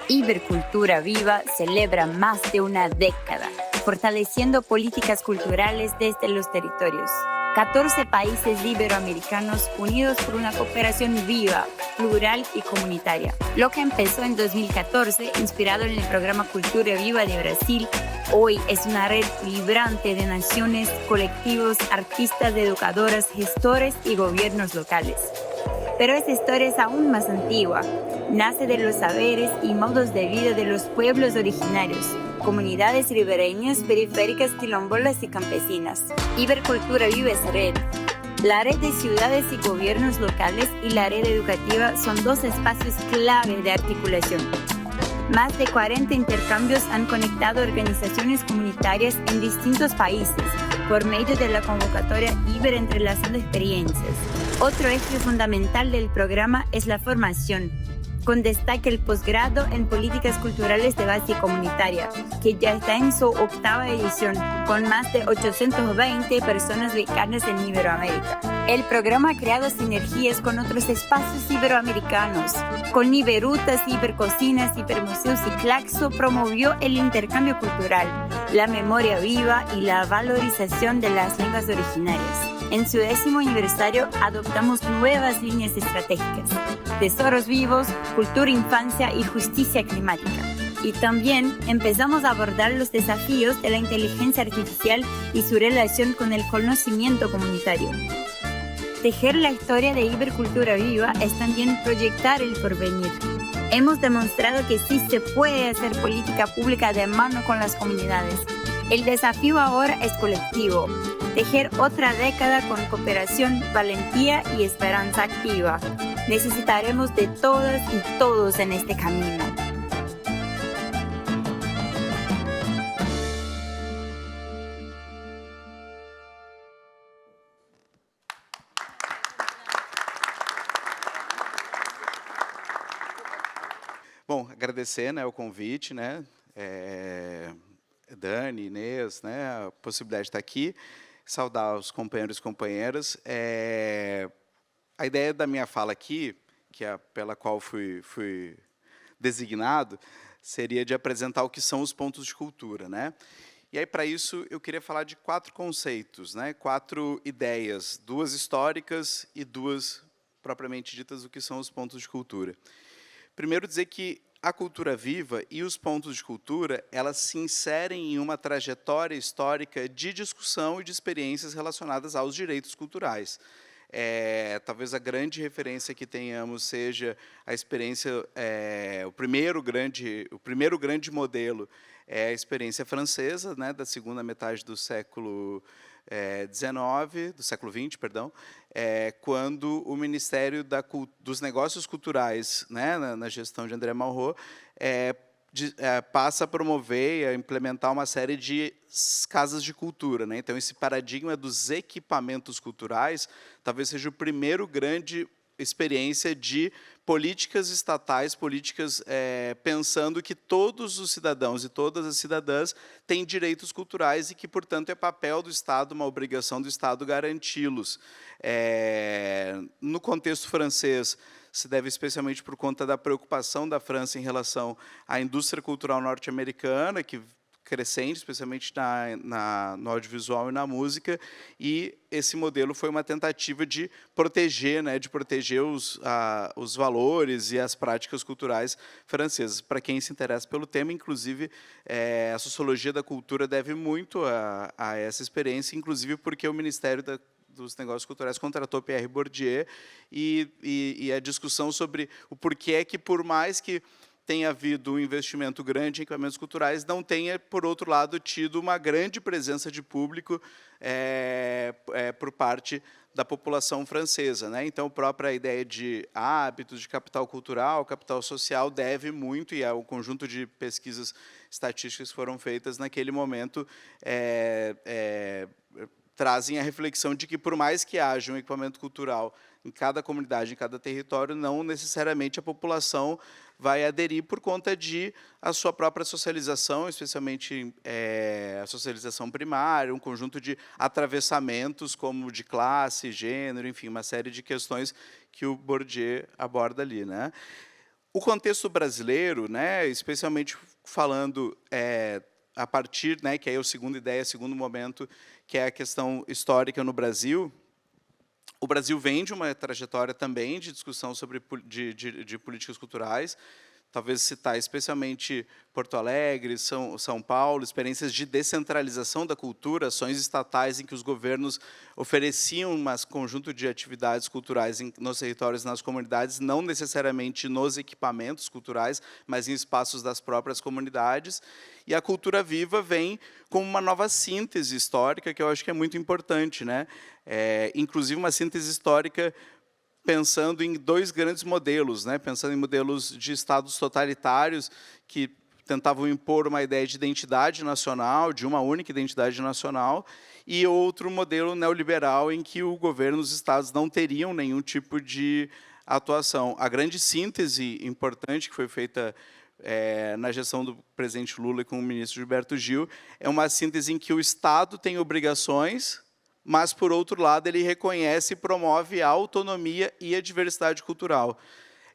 Ibercultura Viva celebra más de una década, fortaleciendo políticas culturales desde los territorios. 14 países iberoamericanos unidos por una cooperación viva, plural y comunitaria. Lo que empezó en 2014, inspirado en el programa Cultura Viva de Brasil, hoy es una red vibrante de naciones, colectivos, artistas, educadoras, gestores y gobiernos locales. Pero esta historia es aún más antigua. Nace de los saberes y modos de vida de los pueblos originarios, comunidades ribereñas, periféricas, quilombolas y campesinas. Ibercultura Viva es red. La red de ciudades y gobiernos locales y la red educativa son dos espacios clave de articulación. Más de 40 intercambios han conectado organizaciones comunitarias en distintos países por medio de la convocatoria Iber Entrelazando Experiencias. Otro eje fundamental del programa es la formación, con destaque el posgrado en Políticas Culturales de Base Comunitaria, que ya está en su 8ª edición, con más de 820 personas becadas en Iberoamérica. El programa ha creado sinergias con otros espacios iberoamericanos. Con Iberutas, Ibercocinas, Ibermuseos y Claxo promovió el intercambio cultural, la memoria viva y la valorización de las lenguas originarias. En su 10º aniversario adoptamos nuevas líneas estratégicas: tesoros vivos, cultura, infancia y justicia climática. Y también empezamos a abordar los desafíos de la inteligencia artificial y su relación con el conocimiento comunitario. Tejer la historia de Ibercultura Viva es también proyectar el porvenir. Hemos demostrado que sí se puede hacer política pública de mano con las comunidades. El desafío ahora es colectivo: tejer otra década con cooperación, valentía y esperanza activa. Necesitaremos de todas y todos en este camino. Bom, agradecer, né, o convite, né, Dani, Inês, né, a possibilidade de estar aqui, saudar os companheiros e companheiras. A ideia da minha fala aqui, que é pela qual fui designado, seria de apresentar o que são os pontos de cultura, né? E aí, para isso, eu queria falar de 4 conceitos, né, 4 ideias, 2 históricas e 2 propriamente ditas o que são os pontos de cultura. Primeiro, dizer que a cultura viva e os pontos de cultura, elas se inserem em uma trajetória histórica de discussão e de experiências relacionadas aos direitos culturais. Talvez a grande referência que tenhamos seja a experiência, o primeiro grande modelo é a experiência francesa, né, da segunda metade do século do século XX, perdão, quando o Ministério dos Negócios Culturais, né, na gestão de André Malraux, passa a promover e a implementar uma série de casas de cultura, né? Então, esse paradigma dos equipamentos culturais talvez seja o primeiro grande experiência de políticas estatais, políticas pensando que todos os cidadãos e todas as cidadãs têm direitos culturais e que, portanto, é papel do Estado, uma obrigação do Estado garanti-los. No contexto francês, se deve especialmente por conta da preocupação da França em relação à indústria cultural norte-americana, que crescente, especialmente no audiovisual e na música, e esse modelo foi uma tentativa de proteger, né, os valores e as práticas culturais francesas. Para quem se interessa pelo tema, inclusive, a sociologia da cultura deve muito a essa experiência, inclusive porque o Ministério dos Negócios Culturais contratou Pierre Bourdieu, e a discussão sobre o porquê é que, por mais que tenha havido um investimento grande em equipamentos culturais, não tenha, por outro lado, tido uma grande presença de público por parte da população francesa, né? Então, a própria ideia de hábitos, de capital cultural, capital social, deve muito, e o conjunto de pesquisas estatísticas que foram feitas naquele momento trazem a reflexão de que, por mais que haja um equipamento cultural em cada comunidade, em cada território, não necessariamente a população vai aderir por conta de a sua própria socialização, especialmente a socialização primária, um conjunto de atravessamentos como de classe, gênero, enfim, uma série de questões que o Bourdieu aborda ali, né? O contexto brasileiro, né, especialmente falando a partir, né, que aí é a segunda ideia, o segundo momento, que é a questão histórica no Brasil. O Brasil vem de uma trajetória também de discussão sobre de políticas culturais, talvez citar especialmente Porto Alegre, São Paulo, experiências de descentralização da cultura, ações estatais em que os governos ofereciam um conjunto de atividades culturais nos territórios e nas comunidades, não necessariamente nos equipamentos culturais, mas em espaços das próprias comunidades. E a cultura viva vem como uma nova síntese histórica, que eu acho que é muito importante, né? Inclusive uma síntese histórica pensando em dois grandes modelos, né? Pensando em modelos de estados totalitários que tentavam impor uma ideia de identidade nacional, de uma única identidade nacional, e outro modelo neoliberal em que o governo, os estados não teriam nenhum tipo de atuação. A grande síntese importante que foi feita na gestão do presidente Lula e com o ministro Gilberto Gil é uma síntese em que o Estado tem obrigações, mas, por outro lado, ele reconhece e promove a autonomia e a diversidade cultural.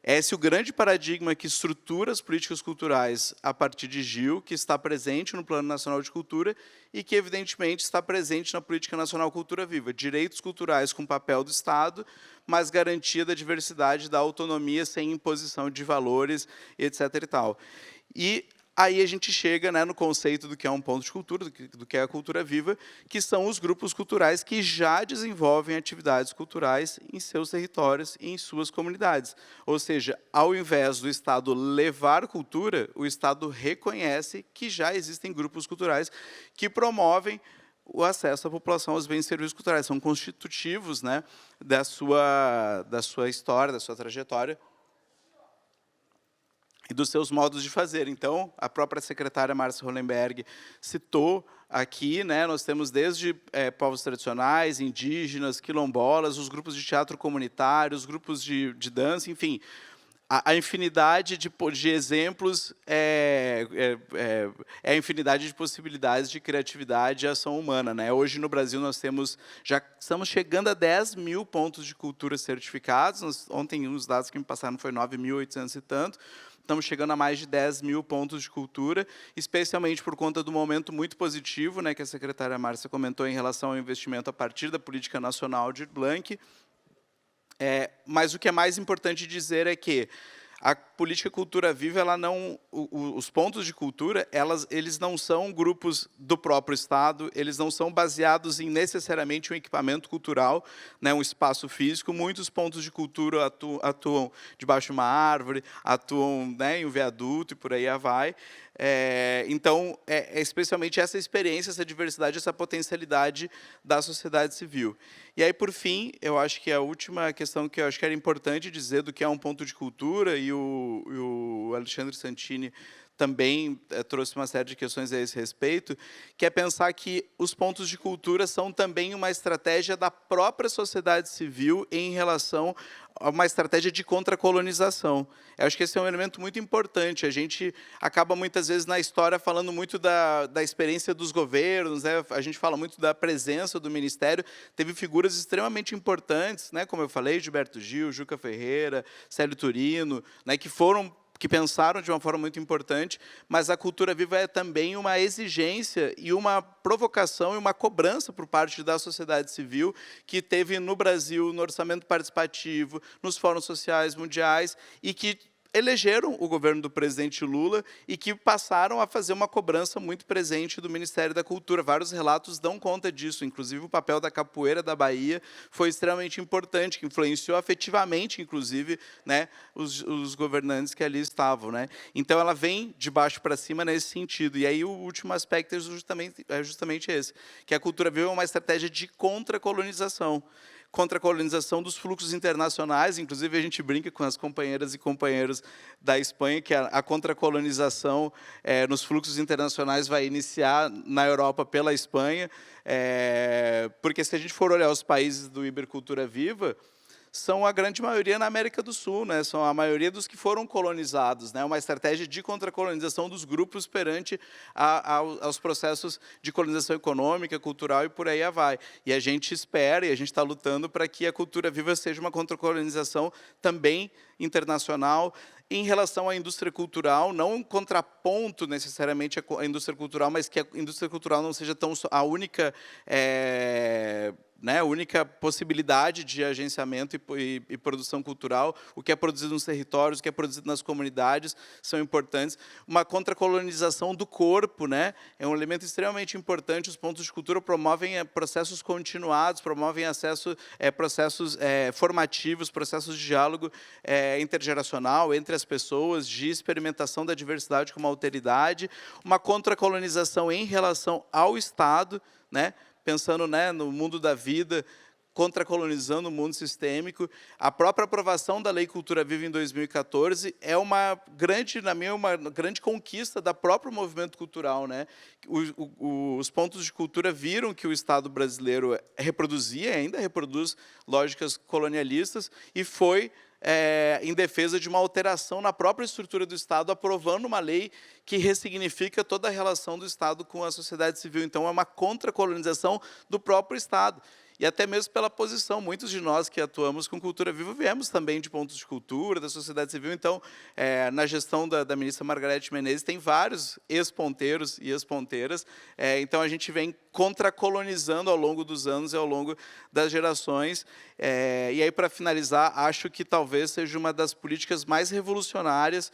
Esse é o grande paradigma que estrutura as políticas culturais a partir de Gil, que está presente no Plano Nacional de Cultura e que, evidentemente, está presente na Política Nacional Cultura Viva. Direitos culturais com papel do Estado, mas garantia da diversidade, da autonomia, sem imposição de valores, etc. e tal. E aí a gente chega, né, no conceito do que é um ponto de cultura, do que é a cultura viva, que são os grupos culturais que já desenvolvem atividades culturais em seus territórios e em suas comunidades. Ou seja, ao invés do Estado levar cultura, o Estado reconhece que já existem grupos culturais que promovem o acesso à população aos bens e serviços culturais. São constitutivos, né, da sua história, da sua trajetória, e dos seus modos de fazer. Então, a própria secretária Márcia Hollenberg citou aqui, né, nós temos desde povos tradicionais, indígenas, quilombolas, os grupos de teatro comunitário, os grupos de dança, enfim, a infinidade de exemplos, a infinidade de possibilidades de criatividade e ação humana, né? Hoje, no Brasil, nós já estamos chegando a 10 mil pontos de cultura certificados. Ontem, uns dados que me passaram foi 9.800 e tanto. Estamos chegando a mais de 10 mil pontos de cultura, especialmente por conta do momento muito positivo, né, que a secretária Márcia comentou em relação ao investimento a partir da Política Nacional de Blanc. Mas o que é mais importante dizer é que a política cultura viva, ela não, os pontos de cultura, eles não são grupos do próprio Estado, eles não são baseados em necessariamente um equipamento cultural, né, um espaço físico. Muitos pontos de cultura atuam debaixo de uma árvore, atuam, né, em um viaduto e por aí vai. Então, especialmente essa experiência, essa diversidade, essa potencialidade da sociedade civil. E aí, por fim, eu acho que a última questão que eu acho que era importante dizer do que é um ponto de cultura, e o Alexandre Santini também trouxe uma série de questões a esse respeito, que é pensar que os pontos de cultura são também uma estratégia da própria sociedade civil em relação a uma estratégia de contracolonização. Eu acho que esse é um elemento muito importante. A gente acaba, muitas vezes, na história, falando muito da experiência dos governos, né? A gente fala muito da presença do Ministério. Teve figuras extremamente importantes, né? Como eu falei, Gilberto Gil, Juca Ferreira, Célio Turino, né? que pensaram de uma forma muito importante, mas a cultura viva é também uma exigência e uma provocação e uma cobrança por parte da sociedade civil, que teve no Brasil, no orçamento participativo, nos fóruns sociais mundiais, e que elegeram o governo do presidente Lula e que passaram a fazer uma cobrança muito presente do Ministério da Cultura. Vários relatos dão conta disso, inclusive o papel da capoeira da Bahia foi extremamente importante, que influenciou afetivamente, inclusive, né, os governantes que ali estavam, né? Então, ela vem de baixo para cima nesse sentido. E aí, o último aspecto é justamente esse, que a cultura viva é uma estratégia de contra-colonização. Contra a colonização dos fluxos internacionais, inclusive a gente brinca com as companheiras e companheiros da Espanha que a contracolonização nos fluxos internacionais vai iniciar na Europa pela Espanha, porque se a gente for olhar os países do Ibercultura Viva, são a grande maioria na América do Sul, né? São a maioria dos que foram colonizados, né? Uma estratégia de contracolonização dos grupos perante aos processos de colonização econômica, cultural e por aí vai. E a gente espera, e a gente está lutando para que a cultura viva seja uma contracolonização também internacional, em relação à indústria cultural, não um contraponto necessariamente à indústria cultural, mas que a indústria cultural não seja tão a única única possibilidade de agenciamento e produção cultural. O que é produzido nos territórios, o que é produzido nas comunidades são importantes. Uma contracolonização do corpo, né, é um elemento extremamente importante. Os pontos de cultura promovem processos continuados, promovem processos formativos, processos de diálogo intergeracional entre as pessoas, de experimentação da diversidade como alteridade. Uma contracolonização em relação ao Estado, né, pensando, né, no mundo da vida, contracolonizando o mundo sistêmico. A própria aprovação da Lei Cultura Viva em 2014 é uma grande conquista da próprio movimento cultural, né? Os pontos de cultura viram que o Estado brasileiro reproduzia, ainda reproduz lógicas colonialistas, e foi em defesa de uma alteração na própria estrutura do Estado, aprovando uma lei que ressignifica toda a relação do Estado com a sociedade civil. Então, é uma contracolonização do próprio Estado. E até mesmo pela posição, muitos de nós que atuamos com cultura viva viemos também de pontos de cultura, da sociedade civil. Então, na gestão da ministra Margarete Menezes, tem vários ex-ponteiros e ex-ponteiras. Então, a gente vem contracolonizando ao longo dos anos e ao longo das gerações. E aí, para finalizar, acho que talvez seja uma das políticas mais revolucionárias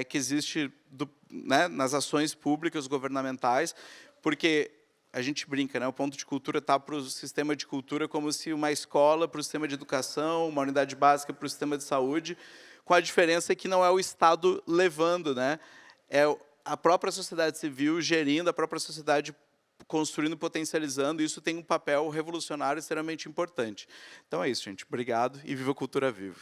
que existe nas ações públicas governamentais, porque a gente brinca, né? O ponto de cultura está para o sistema de cultura como se uma escola para o sistema de educação, uma unidade básica para o sistema de saúde, com a diferença que não é o Estado levando, né? É a própria sociedade civil gerindo, a própria sociedade construindo, potencializando, e isso tem um papel revolucionário extremamente importante. Então é isso, gente. Obrigado e viva a cultura viva.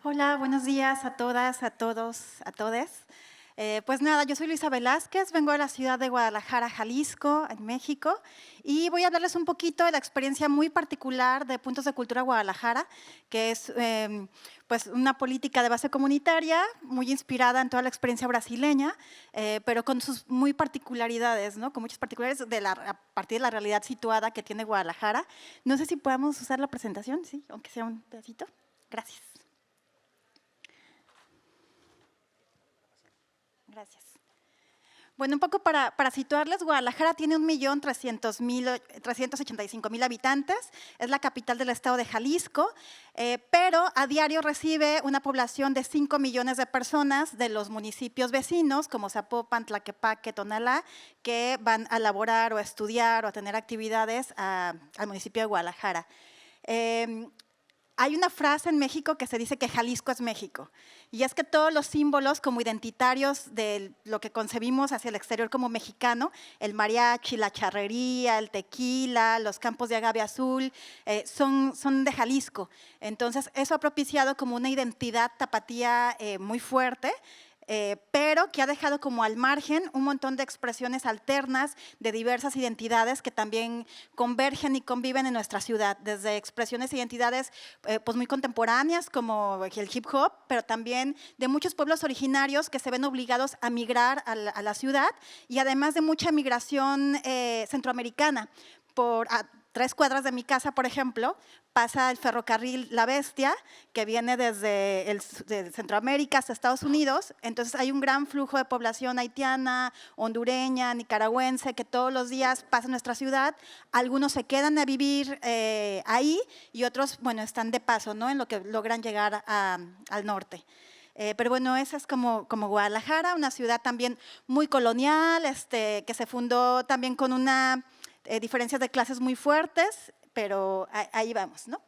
Hola, buenos días a todas, a todos, a todes. Pues nada, yo soy Luisa Velázquez, vengo de la ciudad de Guadalajara, Jalisco, en México, y voy a hablarles un poquito de la experiencia muy particular de Puntos de Cultura Guadalajara, que es pues una política de base comunitaria, muy inspirada en toda la experiencia brasileña, pero con sus muy particularidades, ¿no? Con muchas particularidades a partir de la realidad situada que tiene Guadalajara. No sé si podemos usar la presentación, sí, aunque sea un pedacito. Gracias. Gracias. Bueno, un poco para situarles, Guadalajara tiene 1.385.000 habitantes, es la capital del estado de Jalisco, pero a diario recibe una población de 5 millones de personas de los municipios vecinos, como Zapopan, Tlaquepaque, Tonalá, que van a laborar o a estudiar o a tener actividades al municipio de Guadalajara. Hay una frase en México que se dice que Jalisco es México, y es que todos los símbolos como identitarios de lo que concebimos hacia el exterior como mexicano, el mariachi, la charrería, el tequila, los campos de agave azul, son de Jalisco. Entonces, eso ha propiciado como una identidad tapatía muy fuerte, pero que ha dejado como al margen un montón de expresiones alternas de diversas identidades que también convergen y conviven en nuestra ciudad, desde expresiones e identidades pues muy contemporáneas como el hip hop, pero también de muchos pueblos originarios que se ven obligados a migrar a la ciudad, y además de mucha migración centroamericana 3 cuadras de mi casa, por ejemplo, pasa el ferrocarril La Bestia, que viene desde de Centroamérica hasta Estados Unidos. Entonces hay un gran flujo de población haitiana, hondureña, nicaragüense, que todos los días pasa en nuestra ciudad. Algunos se quedan a vivir ahí y otros, bueno, están de paso, ¿no?, en lo que logran llegar al norte. Pero bueno, esa es como Guadalajara, una ciudad también muy colonial, que se fundó también con una diferencias de clases muy fuertes, pero ahí vamos, ¿no?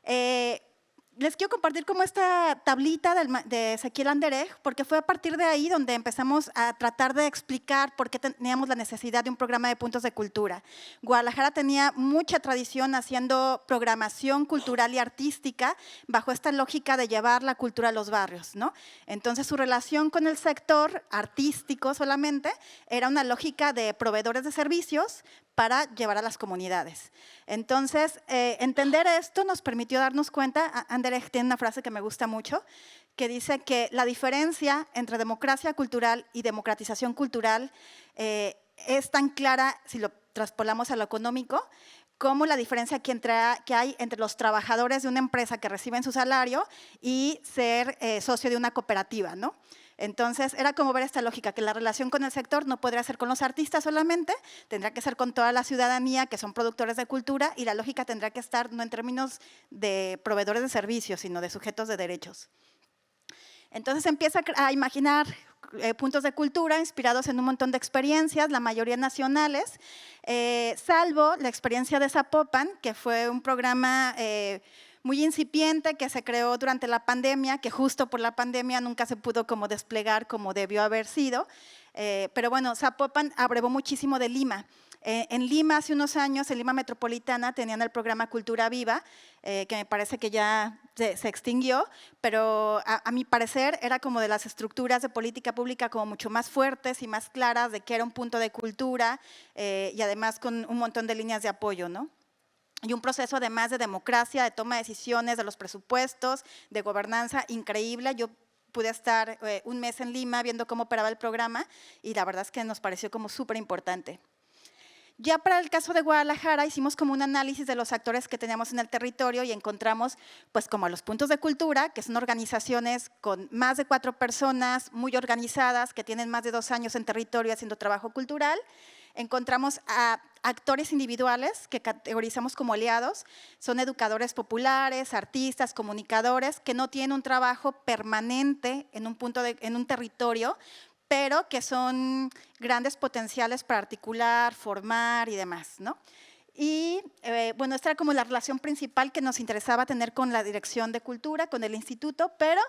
Les quiero compartir como esta tablita de Ezequiel Anderegg, porque fue a partir de ahí donde empezamos a tratar de explicar por qué teníamos la necesidad de un programa de puntos de cultura. Guadalajara tenía mucha tradición haciendo programación cultural y artística bajo esta lógica de llevar la cultura a los barrios, ¿no? Entonces, su relación con el sector artístico solamente era una lógica de proveedores de servicios para llevar a las comunidades. Entonces, entender esto nos permitió darnos cuenta. Anderegg tiene una frase que me gusta mucho, que dice que la diferencia entre democracia cultural y democratización cultural es tan clara, si lo traspolamos a lo económico, como la diferencia que hay entre los trabajadores de una empresa que reciben su salario y ser socio de una cooperativa, ¿no? Entonces, era como ver esta lógica, que la relación con el sector no podría ser con los artistas solamente, tendrá que ser con toda la ciudadanía que son productores de cultura, y la lógica tendrá que estar no en términos de proveedores de servicios, sino de sujetos de derechos. Entonces, empieza a imaginar puntos de cultura inspirados en un montón de experiencias, la mayoría nacionales, salvo la experiencia de Zapopan, que fue un programa muy incipiente que se creó durante la pandemia, que justo por la pandemia nunca se pudo como desplegar como debió haber sido. Pero bueno, Zapopan abrevó muchísimo de Lima. En Lima, hace unos años, en Lima Metropolitana, tenían el programa Cultura Viva, que me parece que ya se extinguió, pero a mi parecer era como de las estructuras de política pública como mucho más fuertes y más claras de que era un punto de cultura, y además con un montón de líneas de apoyo, ¿no? Y un proceso además de democracia, de toma de decisiones, de los presupuestos, de gobernanza increíble. Yo pude estar un mes en Lima viendo cómo operaba el programa y la verdad es que nos pareció como súper importante. Ya para el caso de Guadalajara hicimos como un análisis de los actores que teníamos en el territorio y encontramos pues como a los puntos de cultura, que son organizaciones con más de 4 personas, muy organizadas, que tienen más de 2 años en territorio haciendo trabajo cultural. Encontramos a actores individuales que categorizamos como aliados, son educadores populares, artistas, comunicadores, que no tienen un trabajo permanente en un territorio, pero que son grandes potenciales para articular, formar y demás, ¿no? Y bueno, esta era como la relación principal que nos interesaba tener con la Dirección de Cultura, con el instituto, pero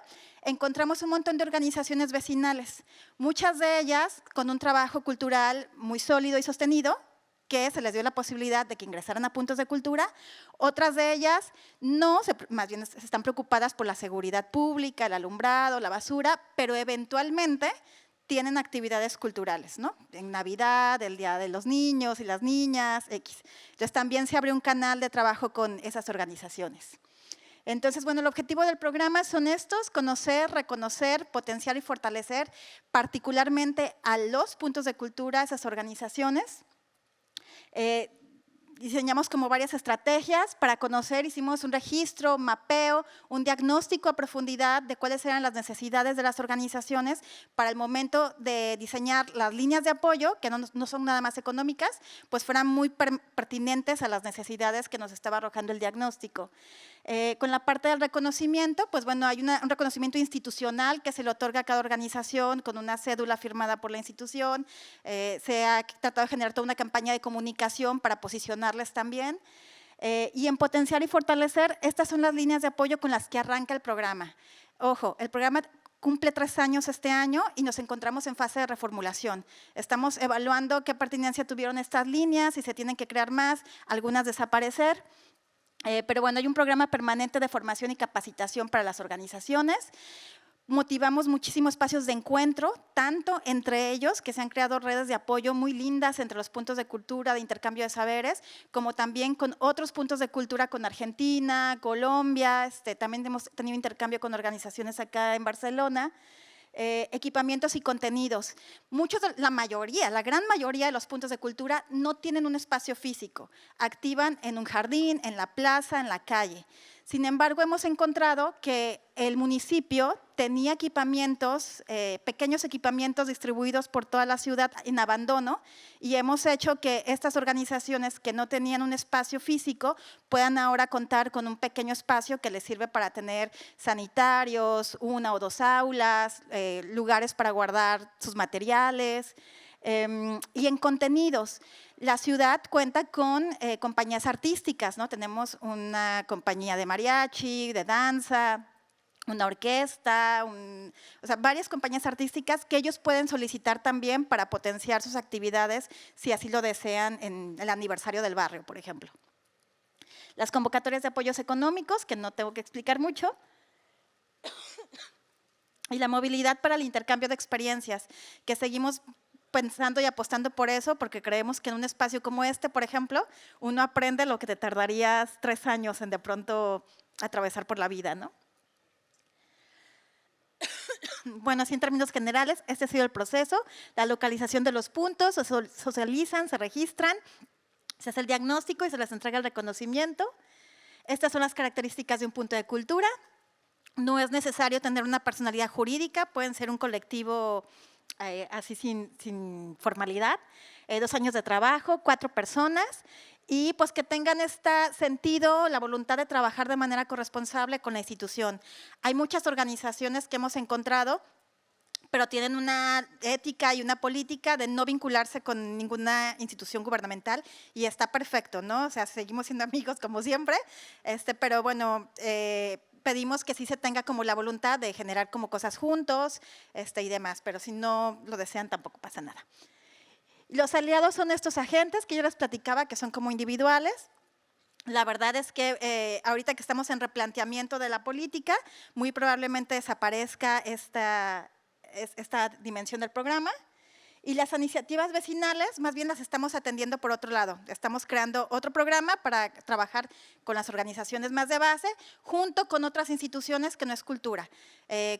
encontramos un montón de organizaciones vecinales, muchas de ellas con un trabajo cultural muy sólido y sostenido, que se les dio la posibilidad de que ingresaran a puntos de cultura. Otras de ellas no, más bien están preocupadas por la seguridad pública, el alumbrado, la basura, pero eventualmente tienen actividades culturales, ¿no? En Navidad, el Día de los Niños y las Niñas, X. Entonces, también se abrió un canal de trabajo con esas organizaciones. Entonces, bueno, el objetivo del programa son estos: conocer, reconocer, potenciar y fortalecer particularmente a los puntos de cultura, esas organizaciones. Diseñamos como varias estrategias para conocer, hicimos un registro, mapeo, un diagnóstico a profundidad de cuáles eran las necesidades de las organizaciones para el momento de diseñar las líneas de apoyo, que no son nada más económicas, pues fueran muy pertinentes a las necesidades que nos estaba arrojando el diagnóstico. Con la parte del reconocimiento, pues bueno, hay un reconocimiento institucional que se le otorga a cada organización con una cédula firmada por la institución. Se ha tratado de generar toda una campaña de comunicación para posicionarles también. Y en potenciar y fortalecer, estas son las líneas de apoyo con las que arranca el programa. Ojo, el programa cumple 3 años este año y nos encontramos en fase de reformulación. Estamos evaluando qué pertinencia tuvieron estas líneas, si se tienen que crear más, algunas desaparecer. Pero bueno, hay un programa permanente de formación y capacitación para las organizaciones. Motivamos muchísimos espacios de encuentro, tanto entre ellos, que se han creado redes de apoyo muy lindas entre los puntos de cultura, de intercambio de saberes, como también con otros puntos de cultura con Argentina, Colombia. También hemos tenido intercambio con organizaciones acá en Barcelona. equipamientos y contenidos. La gran mayoría de los puntos de cultura no tienen un espacio físico, activan en un jardín, en la plaza, en la calle. Sin embargo, hemos encontrado que el municipio tenía equipamientos, pequeños equipamientos distribuidos por toda la ciudad en abandono, y hemos hecho que estas organizaciones que no tenían un espacio físico puedan ahora contar con un pequeño espacio que les sirve para tener sanitarios, 1 o 2 aulas, lugares para guardar sus materiales. Y en contenidos, la ciudad cuenta con compañías artísticas, ¿no? Tenemos una compañía de mariachi, de danza, una orquesta, o sea, varias compañías artísticas que ellos pueden solicitar también para potenciar sus actividades si así lo desean en el aniversario del barrio, por ejemplo. Las convocatorias de apoyos económicos, que no tengo que explicar mucho, y la movilidad para el intercambio de experiencias, que seguimos pensando y apostando por eso, porque creemos que en un espacio como este, por ejemplo, uno aprende lo que te tardarías 3 años en de pronto atravesar por la vida, ¿no? Bueno, así en términos generales, este ha sido el proceso. La localización de los puntos, se socializan, se registran, se hace el diagnóstico y se les entrega el reconocimiento. Estas son las características de un punto de cultura. No es necesario tener una personalidad jurídica, pueden ser un colectivo así sin formalidad, 2 años de trabajo, 4 personas, y pues que tengan este sentido, la voluntad de trabajar de manera corresponsable con la institución. Hay muchas organizaciones que hemos encontrado, pero tienen una ética y una política de no vincularse con ninguna institución gubernamental, y está perfecto, ¿no? O sea, seguimos siendo amigos como siempre, pero bueno, pedimos que sí se tenga como la voluntad de generar como cosas juntos y demás, pero si no lo desean tampoco pasa nada. Los aliados son estos agentes que yo les platicaba, que son como individuales. La verdad es que ahorita que estamos en replanteamiento de la política, muy probablemente desaparezca esta dimensión del programa. Y las iniciativas vecinales, más bien las estamos atendiendo por otro lado. Estamos creando otro programa para trabajar con las organizaciones más de base, junto con otras instituciones que no es cultura,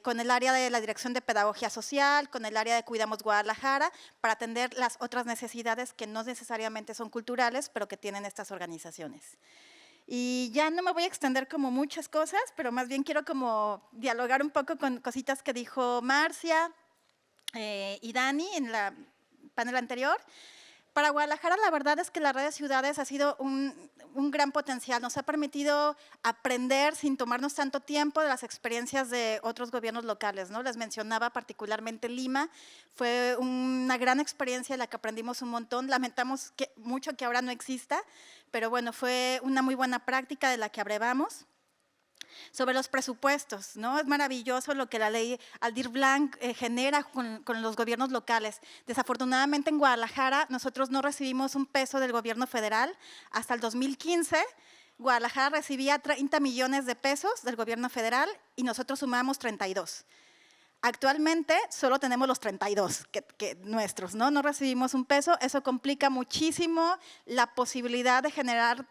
con el área de la Dirección de Pedagogía Social, con el área de Cuidamos Guadalajara, para atender las otras necesidades que no necesariamente son culturales, pero que tienen estas organizaciones. Y ya no me voy a extender como muchas cosas, pero más bien quiero como dialogar un poco con cositas que dijo Marcia y Dani en la panel anterior. Para Guadalajara, la verdad es que la red de ciudades ha sido un gran potencial. Nos ha permitido aprender sin tomarnos tanto tiempo de las experiencias de otros gobiernos locales, ¿no? Les mencionaba particularmente Lima. Fue una gran experiencia en la que aprendimos un montón. Lamentamos mucho que ahora no exista, pero bueno, fue una muy buena práctica de la que abrevamos. Sobre los presupuestos, ¿no? Es maravilloso lo que la ley Aldir Blanc genera con los gobiernos locales. Desafortunadamente en Guadalajara nosotros no recibimos un peso del gobierno federal. Hasta el 2015 Guadalajara recibía 30 millones de pesos del gobierno federal y nosotros sumamos 32. Actualmente solo tenemos los 32 que nuestros, ¿no? No recibimos un peso. Eso complica muchísimo la posibilidad de generar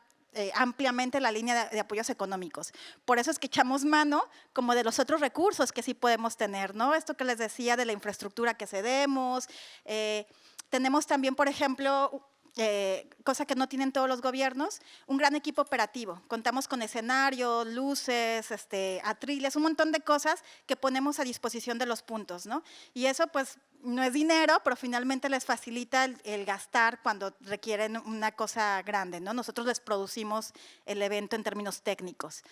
ampliamente la línea de apoyos económicos. Por eso es que echamos mano como de los otros recursos que sí podemos tener, ¿no? Esto que les decía de la infraestructura que cedemos. Tenemos también, por ejemplo, cosa que no tienen todos los gobiernos, un gran equipo operativo. Contamos con escenarios, luces, atriles, un montón de cosas que ponemos a disposición de los puntos, ¿no? Y eso pues no es dinero, pero finalmente les facilita el gastar cuando requieren una cosa grande, ¿no? Nosotros les producimos el evento en términos técnicos.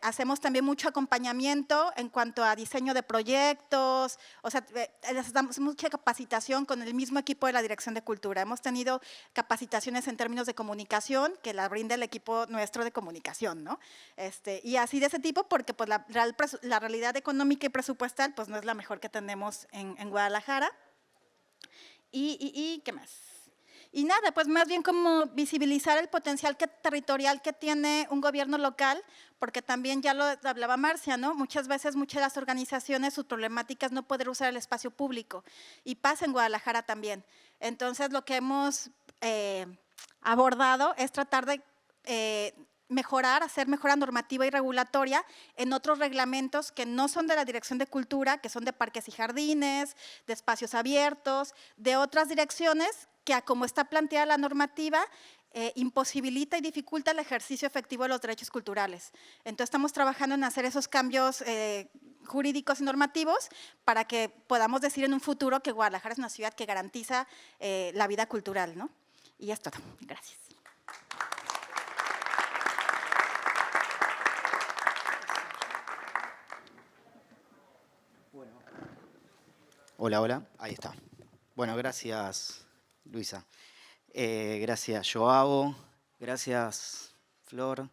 Hacemos también mucho acompañamiento en cuanto a diseño de proyectos, o sea, les damos mucha capacitación con el mismo equipo de la Dirección de Cultura. Hemos tenido capacitaciones en términos de comunicación que la brinda el equipo nuestro de comunicación, ¿no? Y así de ese tipo, porque pues, la realidad económica y presupuestal pues, no es la mejor que tenemos en Guadalajara. ¿Y qué más? Y nada, pues más bien como visibilizar el potencial territorial que tiene un gobierno local, porque también ya lo hablaba Marcia, ¿no? Muchas veces, muchas de las organizaciones, sus problemáticas no poder usar el espacio público, y pasa en Guadalajara también. Entonces, lo que hemos abordado es tratar de mejorar, hacer mejora normativa y regulatoria en otros reglamentos que no son de la Dirección de Cultura, que son de parques y jardines, de espacios abiertos, de otras direcciones que, a como está planteada la normativa, imposibilita y dificulta el ejercicio efectivo de los derechos culturales. Entonces estamos trabajando en hacer esos cambios jurídicos y normativos para que podamos decir en un futuro que Guadalajara es una ciudad que garantiza la vida cultural, ¿no? Y es todo. Gracias. Hola, hola, ahí está. Bueno, gracias, Luisa. Gracias, Joao. Gracias, Flor.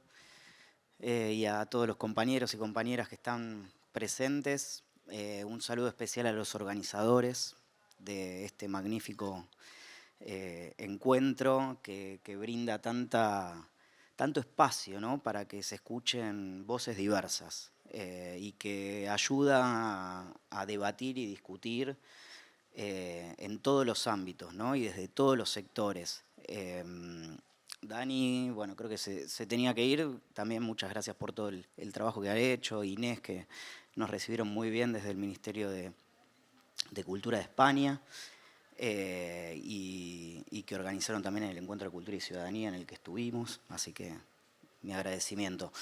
Y a todos los compañeros y compañeras que están presentes. Un saludo especial a los organizadores de este magnífico encuentro que brinda tanto espacio, ¿no?, para que se escuchen voces diversas. Y que ayuda a debatir y discutir en todos los ámbitos, ¿no?, y desde todos los sectores. Dani, bueno, creo que se tenía que ir. También muchas gracias por todo el trabajo que ha hecho. Inés, que nos recibieron muy bien desde el Ministerio de Cultura de España y que organizaron también el Encuentro de Cultura y Ciudadanía en el que estuvimos. Así que mi agradecimiento.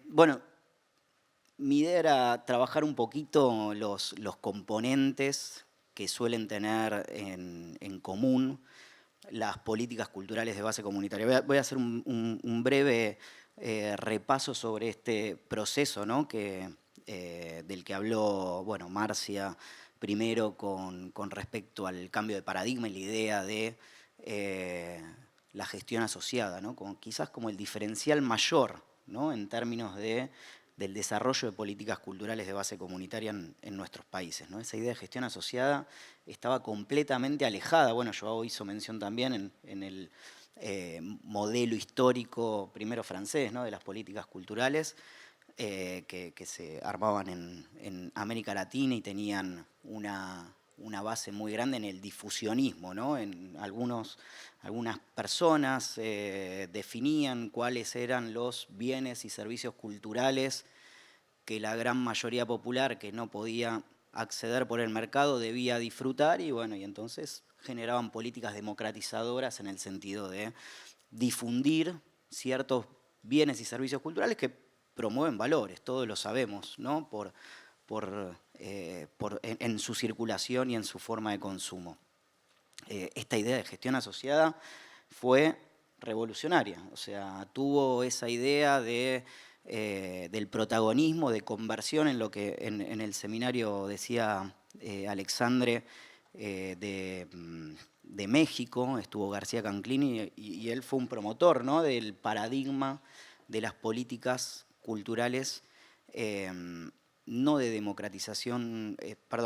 Bueno, mi idea era trabajar un poquito los componentes que suelen tener en común las políticas culturales de base comunitaria. Voy a hacer un breve repaso sobre este proceso, ¿no?, del que habló, bueno, Marcia primero con respecto al cambio de paradigma y la idea de la gestión asociada, ¿no?, quizás como el diferencial mayor, ¿no?, en términos del desarrollo de políticas culturales de base comunitaria en nuestros países, ¿no? Esa idea de gestión asociada estaba completamente alejada. Bueno, Joao hizo mención también en el modelo histórico, primero francés, ¿no?, de las políticas culturales, que se armaban en América Latina y tenían una base muy grande en el difusionismo, ¿no? Algunas personas definían cuáles eran los bienes y servicios culturales que la gran mayoría popular que no podía acceder por el mercado debía disfrutar, y bueno, y entonces generaban políticas democratizadoras en el sentido de difundir ciertos bienes y servicios culturales que promueven valores, todos lo sabemos, ¿no?, en su circulación y en su forma de consumo. Esta idea de gestión asociada fue revolucionaria, o sea, tuvo esa idea del protagonismo, de conversión en lo que en el seminario decía Alexandre de México, estuvo García Canclini y él fue un promotor, ¿no?, del paradigma de las políticas culturales no de democratización,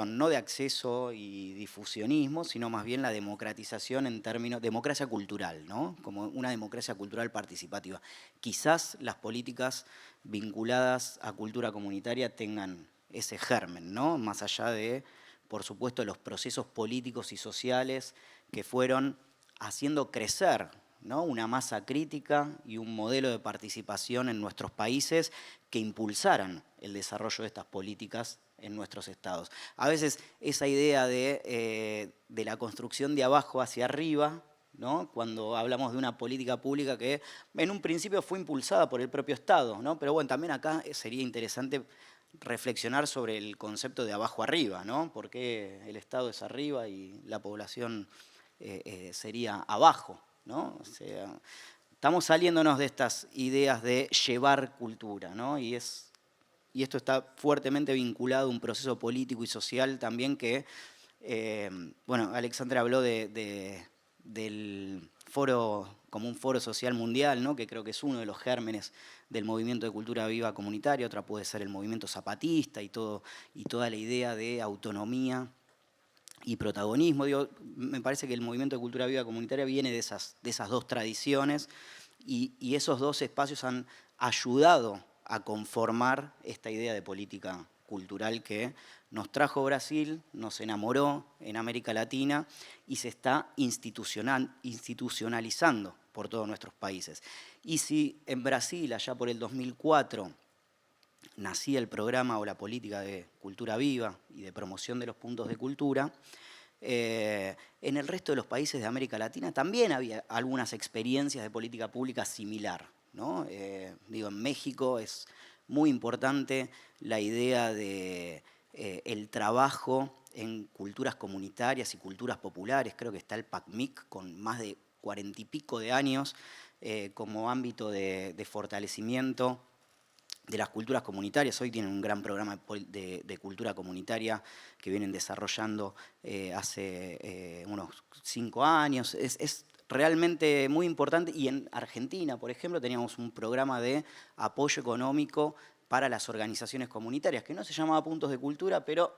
no de acceso y difusionismo, sino más bien la democratización en términos, democracia cultural, ¿no?, como una democracia cultural participativa. Quizás las políticas vinculadas a cultura comunitaria tengan ese germen, ¿no?, más allá de, por supuesto, los procesos políticos y sociales que fueron haciendo crecer, ¿no?, una masa crítica y un modelo de participación en nuestros países que impulsaran el desarrollo de estas políticas en nuestros estados. A veces esa idea de la construcción de abajo hacia arriba, ¿no?, cuando hablamos de una política pública que en un principio fue impulsada por el propio Estado, ¿no?, pero bueno, también acá sería interesante reflexionar sobre el concepto de abajo arriba, ¿no?, por qué el Estado es arriba y la población sería abajo, ¿no? O sea, estamos saliéndonos de estas ideas de llevar cultura, ¿no? Y esto está fuertemente vinculado a un proceso político y social también que, bueno, Alexandra habló del foro como un foro social mundial, ¿no?, que creo que es uno de los gérmenes del movimiento de cultura viva comunitaria. Otra puede ser el movimiento zapatista y toda la idea de autonomía y protagonismo. Digo, me parece que el movimiento de cultura viva comunitaria viene de esas dos tradiciones y esos dos espacios han ayudado a conformar esta idea de política cultural que nos trajo Brasil, nos enamoró en América Latina y se está institucionalizando por todos nuestros países. Y si en Brasil, allá por el 2004, nacía el programa o la política de cultura viva y de promoción de los puntos de cultura, en el resto de los países de América Latina también había algunas experiencias de política pública similar, ¿no? En México es muy importante la idea de el trabajo en culturas comunitarias y culturas populares. Creo que está el PACMIC con más de 40 y pico de años como ámbito de fortalecimiento de las culturas comunitarias. Hoy tienen un gran programa de cultura comunitaria que vienen desarrollando hace unos 5 años. Es realmente muy importante. Y en Argentina, por ejemplo, teníamos un programa de apoyo económico para las organizaciones comunitarias, que no se llamaba Puntos de Cultura, pero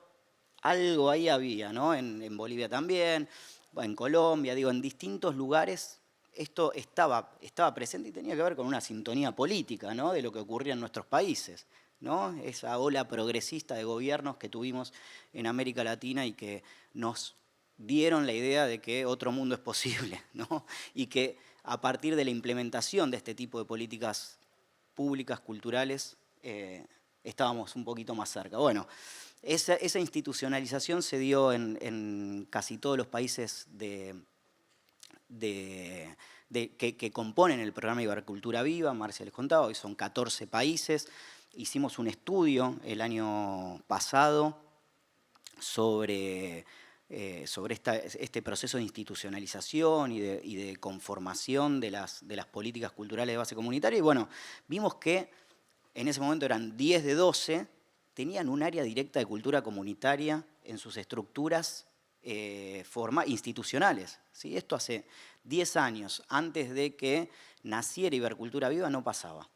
algo ahí había, ¿no? En Bolivia también, en Colombia, en distintos lugares. Esto estaba presente y tenía que ver con una sintonía política, ¿no? De lo que ocurría en nuestros países, ¿no? Esa ola progresista de gobiernos que tuvimos en América Latina y que nos dieron la idea de que otro mundo es posible, ¿no? Y que a partir de la implementación de este tipo de políticas públicas, culturales, estábamos un poquito más cerca. Bueno, esa institucionalización se dio en casi todos los países que componen el programa Ibercultura Viva. Marcia les contaba, hoy son 14 países. Hicimos un estudio el año pasado sobre este proceso de institucionalización y de conformación de las políticas culturales de base comunitaria. Y bueno, vimos que en ese momento eran 10 de 12, tenían un área directa de cultura comunitaria en sus estructuras institucionales, ¿sí? Esto hace 10 años, antes de que naciera Ibercultura Viva, no pasaba,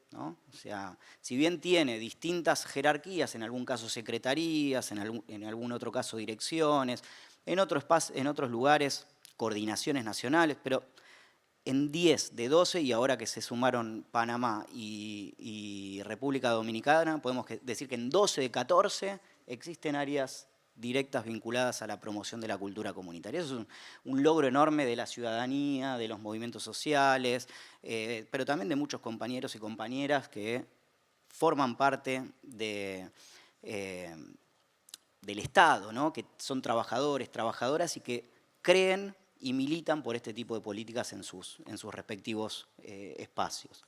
¿no? O sea, si bien tiene distintas jerarquías, en algún caso secretarías, en algún otro caso direcciones, en otros lugares coordinaciones nacionales, pero en 10 de 12, y ahora que se sumaron Panamá y República Dominicana, podemos decir que en 12 de 14 existen áreas directas vinculadas a la promoción de la cultura comunitaria. Eso es un logro enorme de la ciudadanía, de los movimientos sociales, pero también de muchos compañeros y compañeras que forman parte del Estado, ¿no? Que son trabajadores, trabajadoras y que creen y militan por este tipo de políticas en sus respectivos espacios.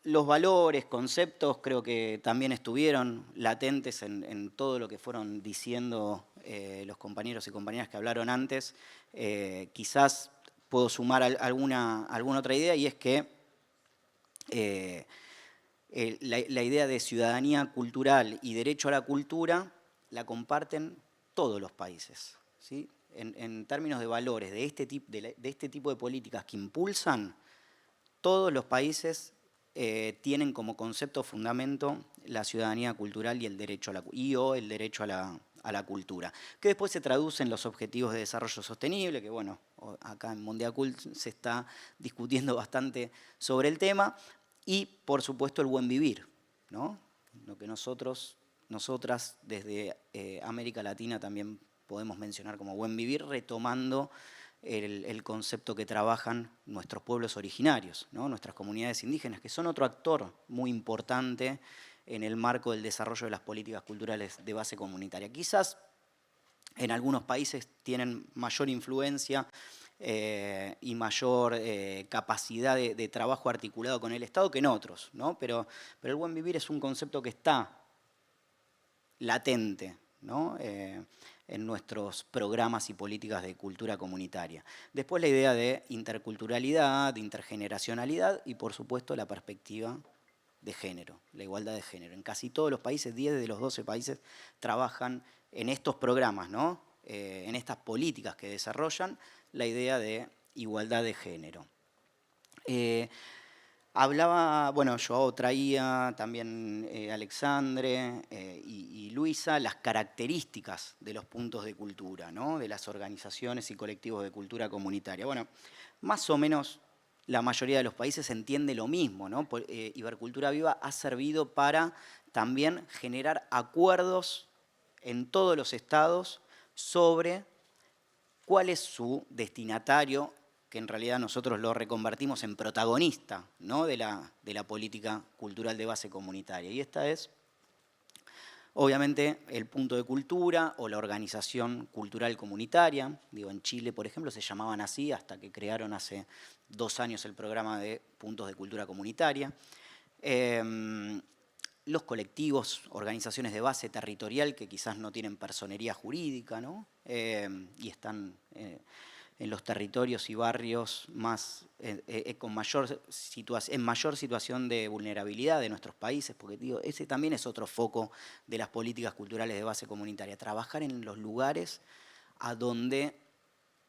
Los valores, conceptos, creo que también estuvieron latentes en todo lo que fueron diciendo los compañeros y compañeras que hablaron antes. Quizás puedo sumar alguna otra idea, y es que la idea de ciudadanía cultural y derecho a la cultura la comparten todos los países, ¿sí? En términos de valores de este tipo de políticas que impulsan, todos los países tienen como concepto fundamento la ciudadanía cultural y el derecho a la cultura, que después se traduce en los objetivos de desarrollo sostenible, que bueno, acá en Mondiacult se está discutiendo bastante sobre el tema, y por supuesto el buen vivir, ¿no? Lo que nosotras desde América Latina también podemos mencionar como buen vivir, retomando el concepto que trabajan nuestros pueblos originarios, ¿no? Nuestras comunidades indígenas, que son otro actor muy importante en el marco del desarrollo de las políticas culturales de base comunitaria. Quizás en algunos países tienen mayor influencia y mayor capacidad de trabajo articulado con el Estado que en otros, ¿no? Pero el buen vivir es un concepto que está latente, ¿no? En nuestros programas y políticas de cultura comunitaria. Después la idea de interculturalidad, de intergeneracionalidad y por supuesto la perspectiva de género, la igualdad de género. En casi todos los países, 10 de los 12 países trabajan en estos programas, ¿no? En estas políticas que desarrollan la idea de igualdad de género. Hablaba, bueno, yo traía también Alexandre y Luisa las características de los puntos de cultura, ¿no? De las organizaciones y colectivos de cultura comunitaria. Bueno, más o menos la mayoría de los países entiende lo mismo, ¿no? Ibercultura Viva ha servido para también generar acuerdos en todos los estados sobre cuál es su destinatario, que en realidad nosotros lo reconvertimos en protagonista, ¿no? de la política cultural de base comunitaria. Y esta es, obviamente, el punto de cultura o la organización cultural comunitaria. Digo, en Chile, por ejemplo, se llamaban así hasta que crearon hace 2 años el programa de puntos de cultura comunitaria. Los colectivos, organizaciones de base territorial que quizás no tienen personería jurídica, ¿no? Y están en los territorios y barrios más, en mayor situación de vulnerabilidad de nuestros países, porque digo, ese también es otro foco de las políticas culturales de base comunitaria, trabajar en los lugares a donde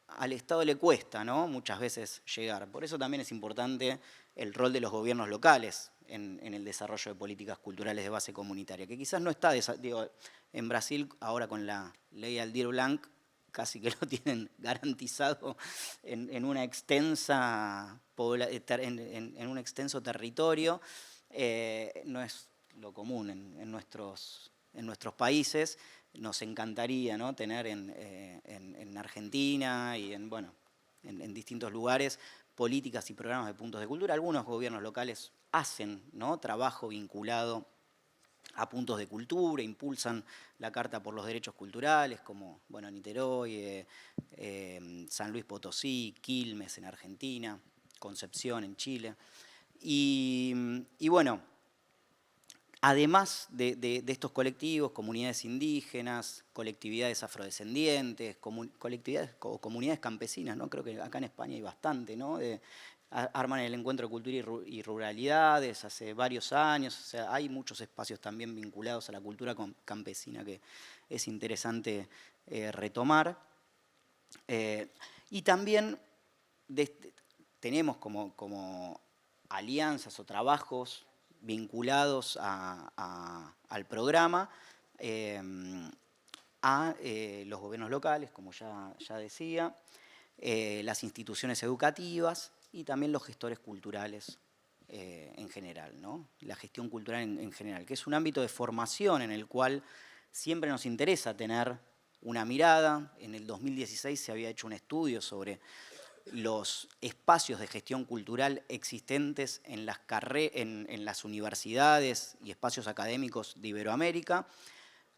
al Estado le cuesta, ¿no? Muchas veces llegar. Por eso también es importante el rol de los gobiernos locales en el desarrollo de políticas culturales de base comunitaria, que quizás no está, digo, en Brasil ahora con la ley Aldir Blanc casi que lo tienen garantizado en un extenso territorio, no es lo común en nuestros países. Nos encantaría, ¿no? Tener en Argentina y en distintos lugares políticas y programas de puntos de cultura. Algunos gobiernos locales hacen, ¿no? Trabajo vinculado a puntos de cultura, impulsan la Carta por los Derechos Culturales, como Niterói, San Luis Potosí, Quilmes en Argentina, Concepción en Chile. Y bueno, además de estos colectivos, comunidades indígenas, colectividades afrodescendientes, colectividades o comunidades campesinas, ¿no? Creo que acá en España hay bastante, ¿no? Arman el Encuentro de Cultura y Ruralidades hace varios años, o sea, hay muchos espacios también vinculados a la cultura campesina que es interesante retomar. Y también tenemos como alianzas o trabajos vinculados al programa a los gobiernos locales, como ya decía, las instituciones educativas y también los gestores culturales en general, ¿no? La gestión cultural en general, que es un ámbito de formación en el cual siempre nos interesa tener una mirada. En el 2016 se había hecho un estudio sobre los espacios de gestión cultural existentes en las universidades y espacios académicos de Iberoamérica.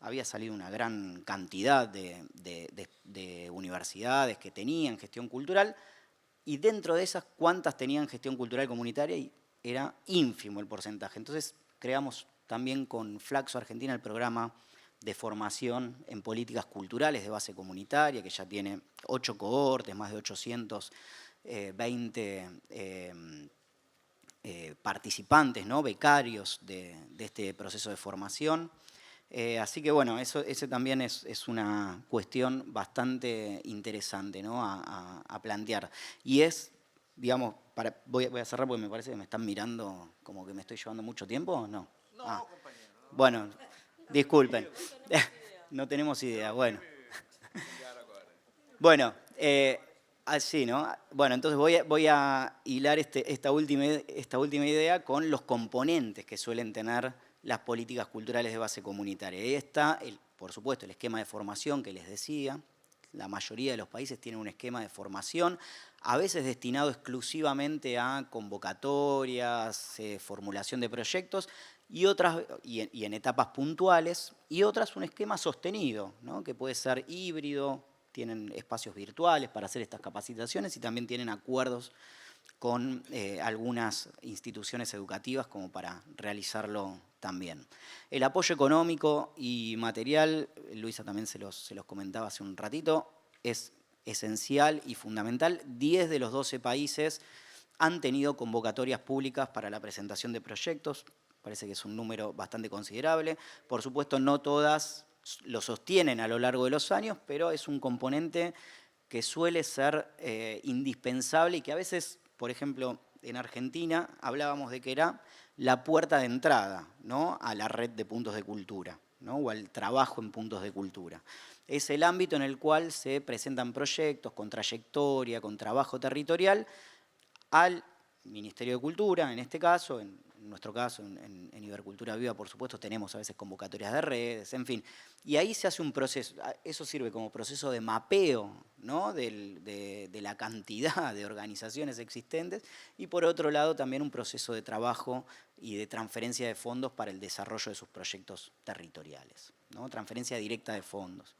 Había salido una gran cantidad de universidades que tenían gestión cultural, y dentro de esas, ¿cuántas tenían gestión cultural comunitaria? Y era ínfimo el porcentaje. Entonces creamos también con Flaxo Argentina el programa de formación en políticas culturales de base comunitaria, que ya tiene 8 cohortes, más de 820 participantes, ¿no? Becarios de este proceso de formación. Así que bueno, ese también es una cuestión bastante interesante, ¿no? a plantear. Y es, digamos, voy a cerrar porque me parece que me están mirando como que me estoy llevando mucho tiempo, ¿no? No, compañero. No. Bueno, disculpen. No tenemos idea, bueno. Bueno, así, ¿no? Bueno, entonces voy a hilar esta última idea con los componentes que suelen tener las políticas culturales de base comunitaria. Ahí está, por supuesto, el esquema de formación que les decía. La mayoría de los países tienen un esquema de formación, a veces destinado exclusivamente a convocatorias, formulación de proyectos, y en etapas puntuales, y otras un esquema sostenido, ¿no? Que puede ser híbrido, tienen espacios virtuales para hacer estas capacitaciones y también tienen acuerdos con algunas instituciones educativas como para realizarlo también. El apoyo económico y material, Luisa también se los comentaba hace un ratito, es esencial y fundamental. 10 de los 12 países han tenido convocatorias públicas para la presentación de proyectos, parece que es un número bastante considerable. Por supuesto, no todas lo sostienen a lo largo de los años, pero es un componente que suele ser indispensable y que a veces, por ejemplo, en Argentina hablábamos de que era la puerta de entrada, ¿no? A la red de puntos de cultura, ¿no? O al trabajo en puntos de cultura. Es el ámbito en el cual se presentan proyectos con trayectoria, con trabajo territorial, al Ministerio de Cultura, en este caso, en nuestro caso, en Ibercultura Viva, por supuesto, tenemos a veces convocatorias de redes, en fin. Y ahí se hace un proceso, eso sirve como proceso de mapeo, ¿no? de la cantidad de organizaciones existentes, y por otro lado también un proceso de trabajo y de transferencia de fondos para el desarrollo de sus proyectos territoriales, ¿no? Transferencia directa de fondos.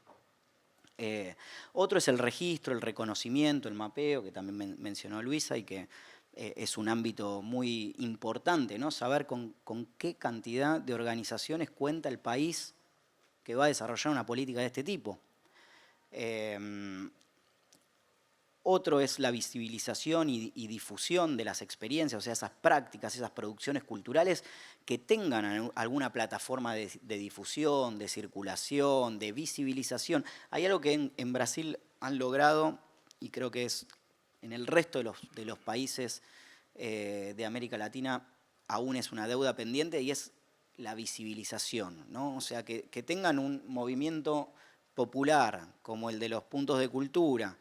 Otro es el registro, el reconocimiento, el mapeo, que también mencionó Luisa, y que es un ámbito muy importante, ¿no? Saber con qué cantidad de organizaciones cuenta el país que va a desarrollar una política de este tipo. Otro es la visibilización y difusión de las experiencias, o sea, esas prácticas, esas producciones culturales que tengan alguna plataforma de difusión, de circulación, de visibilización. Hay algo que en Brasil han logrado, y creo que es en el resto de los países de América Latina aún es una deuda pendiente, y es la visibilización, ¿no? O sea, que tengan un movimiento popular como el de los puntos de cultura,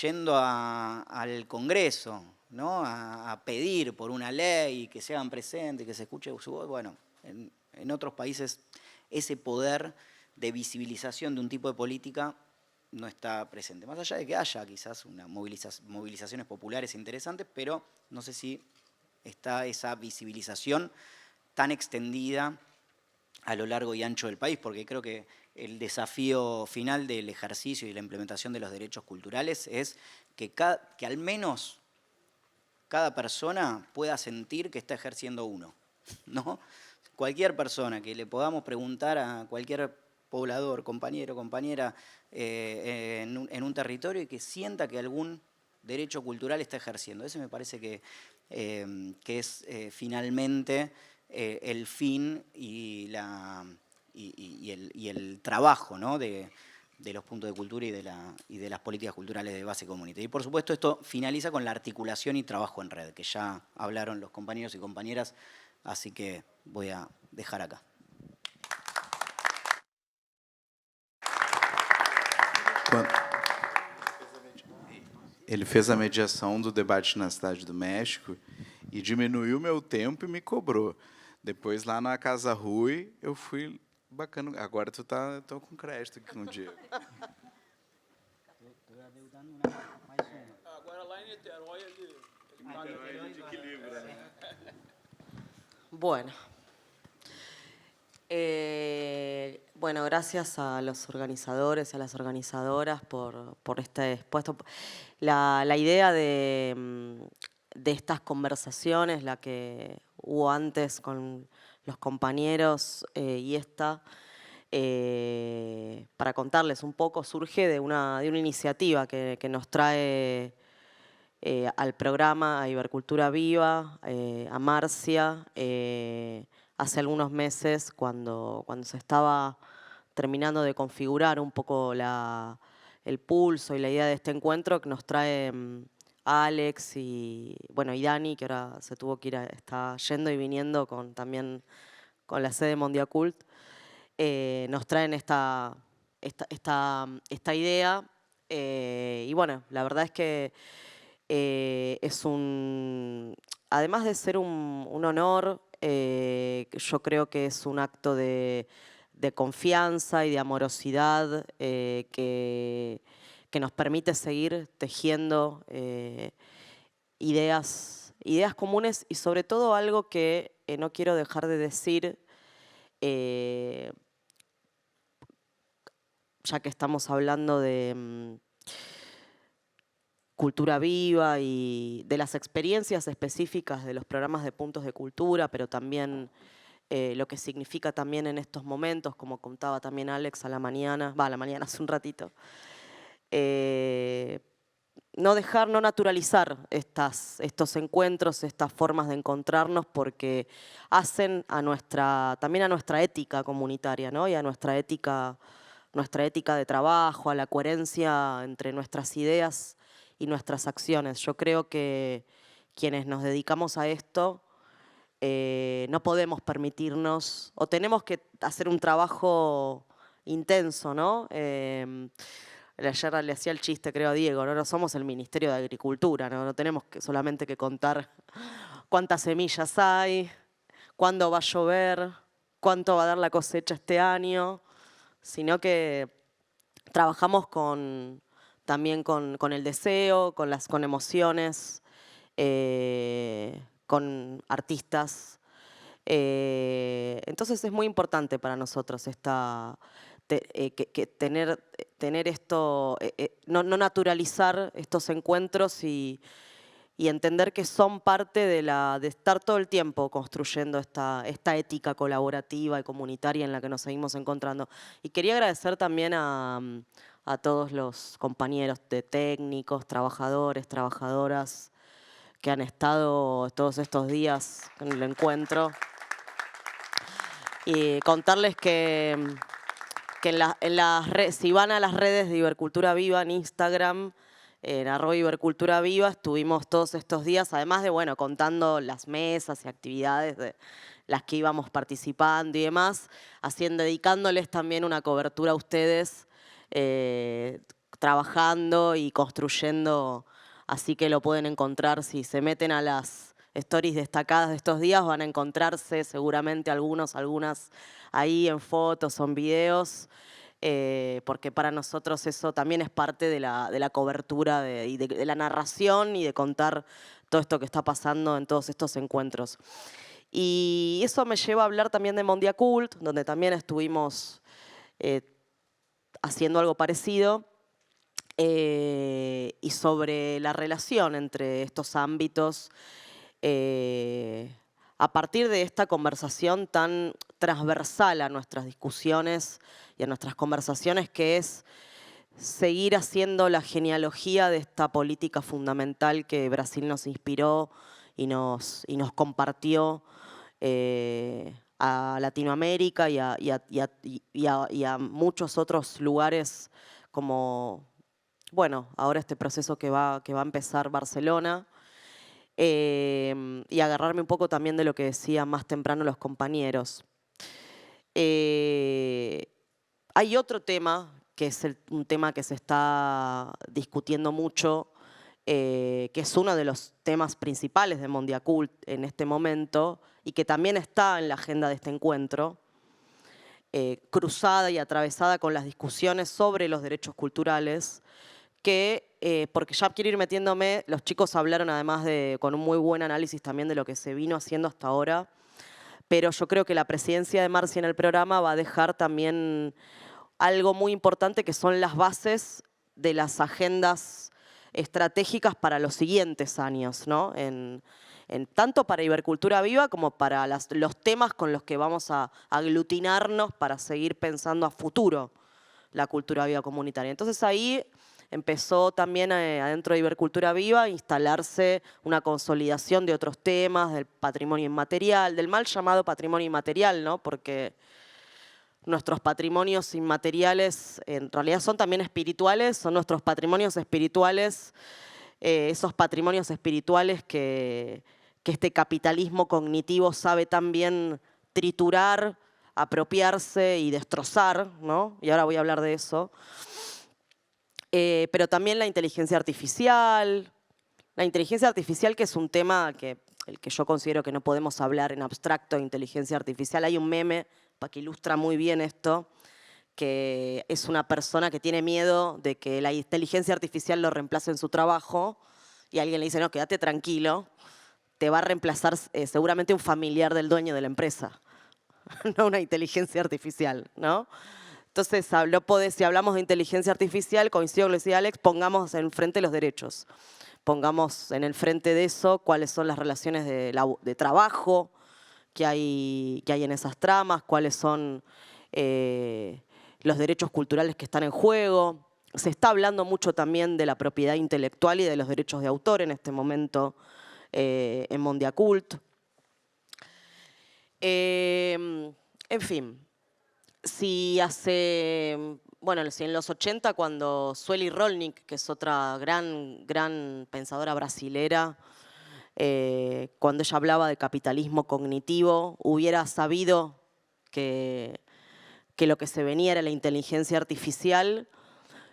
yendo al Congreso, ¿no? a pedir por una ley, que se hagan presentes, que se escuche su voz. Bueno, en otros países ese poder de visibilización de un tipo de política no está presente. Más allá de que haya quizás movilizaciones populares interesantes, pero no sé si está esa visibilización tan extendida a lo largo y ancho del país, porque creo que el desafío final del ejercicio y la implementación de los derechos culturales es que al menos cada persona pueda sentir que está ejerciendo uno, ¿no? Cualquier persona que le podamos preguntar a cualquier poblador, compañero, compañera, en un territorio, y que sienta que algún derecho cultural está ejerciendo. Ese me parece que es finalmente el fin y el trabajo, ¿no? de los puntos de cultura y de las políticas culturales de base comunitaria. Y por supuesto esto finaliza con la articulación y trabajo en red, que ya hablaron los compañeros y compañeras, así que voy a dejar acá. Ele fez a mediação do debate na Cidade do México e diminuiu meu tempo e me cobrou. Depois, lá na Casa Rui, eu fui bacana. Agora tu tá com crédito aqui um dia. Agora lá em Niterói ele paga de equilíbrio, né? Bueno. Bueno, gracias a los organizadores, a las organizadoras por este expuesto. La idea de estas conversaciones, la que hubo antes con los compañeros y esta, para contarles un poco, surge de una iniciativa que nos trae al programa, a Ibercultura Viva, a Marcia, hace algunos meses, cuando se estaba terminando de configurar un poco el pulso y la idea de este encuentro, que nos trae Alex y Dani, que ahora se tuvo que ir, está yendo y viniendo también con la sede Mondiacult, nos traen esta idea. Y bueno, la verdad es que además de ser un honor, yo creo que es un acto de confianza y de amorosidad que nos permite seguir tejiendo ideas comunes, y sobre todo algo que no quiero dejar de decir, ya que estamos hablando de cultura viva y de las experiencias específicas de los programas de puntos de cultura, pero también lo que significa también en estos momentos, como contaba también Alex a la mañana hace un ratito. No naturalizar estos encuentros, estas formas de encontrarnos, porque hacen también a nuestra ética comunitaria, ¿no? Y a nuestra ética de trabajo, a la coherencia entre nuestras ideas y nuestras acciones. Yo creo que quienes nos dedicamos a esto no podemos permitirnos, o tenemos que hacer un trabajo intenso, ¿no? ayer le hacía el chiste, creo, a Diego, ¿no? No somos el Ministerio de Agricultura, ¿no? No tenemos solamente que contar cuántas semillas hay, cuándo va a llover, cuánto va a dar la cosecha este año, sino que trabajamos también con el deseo, con emociones, con artistas. Entonces es muy importante para nosotros tener esto, no naturalizar estos encuentros y entender que son parte de estar todo el tiempo construyendo esta ética colaborativa y comunitaria en la que nos seguimos encontrando. Y quería agradecer también a todos los compañeros de técnicos, trabajadores, trabajadoras que han estado todos estos días en el encuentro. Y contarles que si van a las redes de Ibercultura Viva en Instagram, en @Ibercultura Viva, estuvimos todos estos días, además de, bueno, contando las mesas y actividades de las que íbamos participando y demás, dedicándoles también una cobertura a ustedes, trabajando y construyendo, así que lo pueden encontrar. Si se meten a las stories destacadas de estos días, van a encontrarse seguramente algunas ahí en fotos o en videos, porque para nosotros eso también es parte de la cobertura y de la narración y de contar todo esto que está pasando en todos estos encuentros. Y eso me lleva a hablar también de Mondiacult, donde también estuvimos haciendo algo parecido, y sobre la relación entre estos ámbitos, a partir de esta conversación tan transversal a nuestras discusiones y a nuestras conversaciones, que es seguir haciendo la genealogía de esta política fundamental que Brasil nos inspiró y nos compartió a Latinoamérica y a muchos otros lugares, como, bueno, ahora este proceso que va a empezar Barcelona. Y agarrarme un poco también de lo que decían más temprano los compañeros. Hay otro tema, que es un tema que se está discutiendo mucho, que es uno de los temas principales de Mondiacult en este momento y que también está en la agenda de este encuentro, cruzada y atravesada con las discusiones sobre los derechos culturales, porque ya quiero ir metiéndome, los chicos hablaron además con un muy buen análisis también de lo que se vino haciendo hasta ahora, pero yo creo que la presidencia de Marcia en el programa va a dejar también algo muy importante, que son las bases de las agendas estratégicas para los siguientes años, ¿no? Tanto para Ibercultura Viva como para los temas con los que vamos a aglutinarnos para seguir pensando a futuro la cultura viva comunitaria. Entonces ahí empezó también adentro de Ibercultura Viva a instalarse una consolidación de otros temas, del patrimonio inmaterial, del mal llamado patrimonio inmaterial, ¿no? Porque nuestros patrimonios inmateriales en realidad son también espirituales, son nuestros patrimonios espirituales, esos patrimonios espirituales que este capitalismo cognitivo sabe tan bien triturar, apropiarse y destrozar, ¿no? Y ahora voy a hablar de eso. Pero también la inteligencia artificial, que es un tema el que yo considero que no podemos hablar en abstracto de inteligencia artificial. Hay un meme que ilustra muy bien esto, que es una persona que tiene miedo de que la inteligencia artificial lo reemplace en su trabajo y alguien le dice, no, quédate tranquilo, te va a reemplazar seguramente un familiar del dueño de la empresa, no una inteligencia artificial, ¿no? Entonces, si hablamos de inteligencia artificial, coincido con lo que decía Alex, pongamos enfrente los derechos. Pongamos en el frente de eso cuáles son las relaciones de trabajo que hay en esas tramas, cuáles son los derechos culturales que están en juego. Se está hablando mucho también de la propiedad intelectual y de los derechos de autor en este momento en Mondiacult. En fin. Si en los 80, cuando Sueli Rolnik, que es otra gran pensadora brasilera, cuando ella hablaba de capitalismo cognitivo, hubiera sabido que lo que se venía era la inteligencia artificial,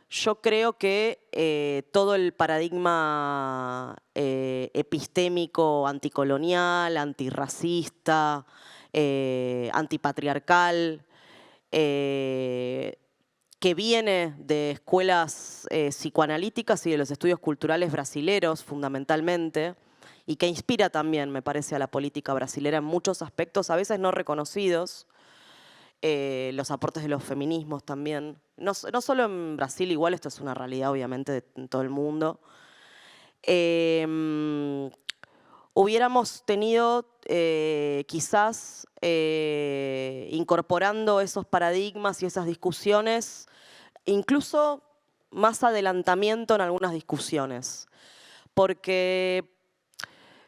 yo creo que todo el paradigma epistémico anticolonial, antirracista, antipatriarcal, que viene de escuelas psicoanalíticas y de los estudios culturales brasileros, fundamentalmente, y que inspira también, me parece, a la política brasilera en muchos aspectos, a veces no reconocidos, los aportes de los feminismos también. No solo en Brasil, igual esto es una realidad, obviamente, en todo el mundo. Hubiéramos tenido, quizás, incorporando esos paradigmas y esas discusiones, incluso más adelantamiento en algunas discusiones. Porque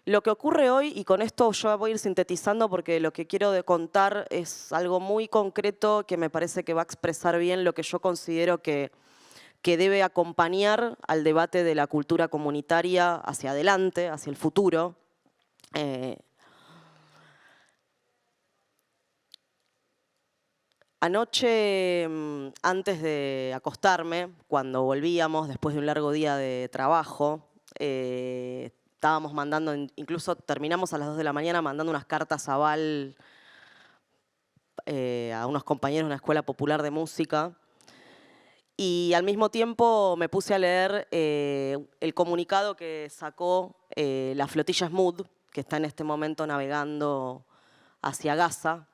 lo que ocurre hoy, y con esto yo voy a ir sintetizando porque lo que quiero contar es algo muy concreto que me parece que va a expresar bien lo que yo considero que debe acompañar al debate de la cultura comunitaria hacia adelante, hacia el futuro. Anoche, antes de acostarme, cuando volvíamos después de un largo día de trabajo, estábamos mandando, incluso terminamos a las 2 de la mañana mandando unas cartas a Val a unos compañeros de una escuela popular de música. Y al mismo tiempo me puse a leer el comunicado que sacó la flotilla Smooth, que está en este momento navegando hacia Gaza.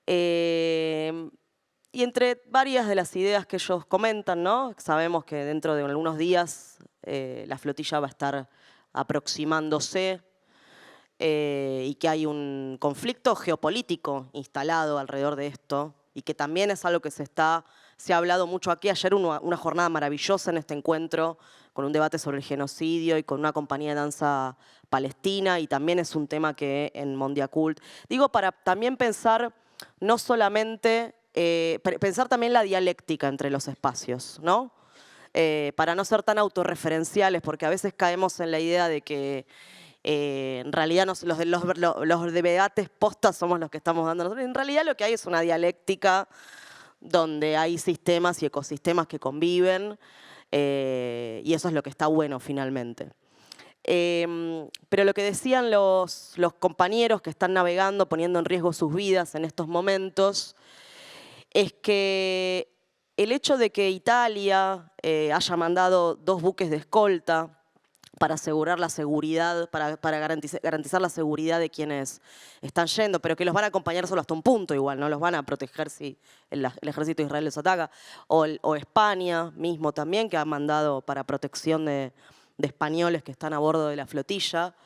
Y entre varias de las ideas que ellos comentan, ¿no? Sabemos que dentro de algunos días la flotilla va a estar aproximándose y que hay un conflicto geopolítico instalado alrededor de esto y que también es algo que se ha hablado mucho aquí. Ayer una jornada maravillosa en este encuentro con un debate sobre el genocidio y con una compañía de danza palestina, y también es un tema que en Mondiacult, digo, para también pensar no solamente, pensar también la dialéctica entre los espacios, ¿no? Para no ser tan autorreferenciales, porque a veces caemos en la idea de que en realidad los debates postas somos los que estamos dando nosotros. En realidad lo que hay es una dialéctica donde hay sistemas y ecosistemas que conviven, y eso es lo que está bueno finalmente. Pero lo que decían los compañeros que están navegando, poniendo en riesgo sus vidas en estos momentos, es que el hecho de que Italia haya mandado 2 buques de escolta para asegurar la seguridad, para garantizar la seguridad de quienes están yendo, pero que los van a acompañar solo hasta un punto igual, no los van a proteger si el ejército de Israel los ataca, o España mismo también, que ha mandado para protección de españoles que están a bordo de la flotilla.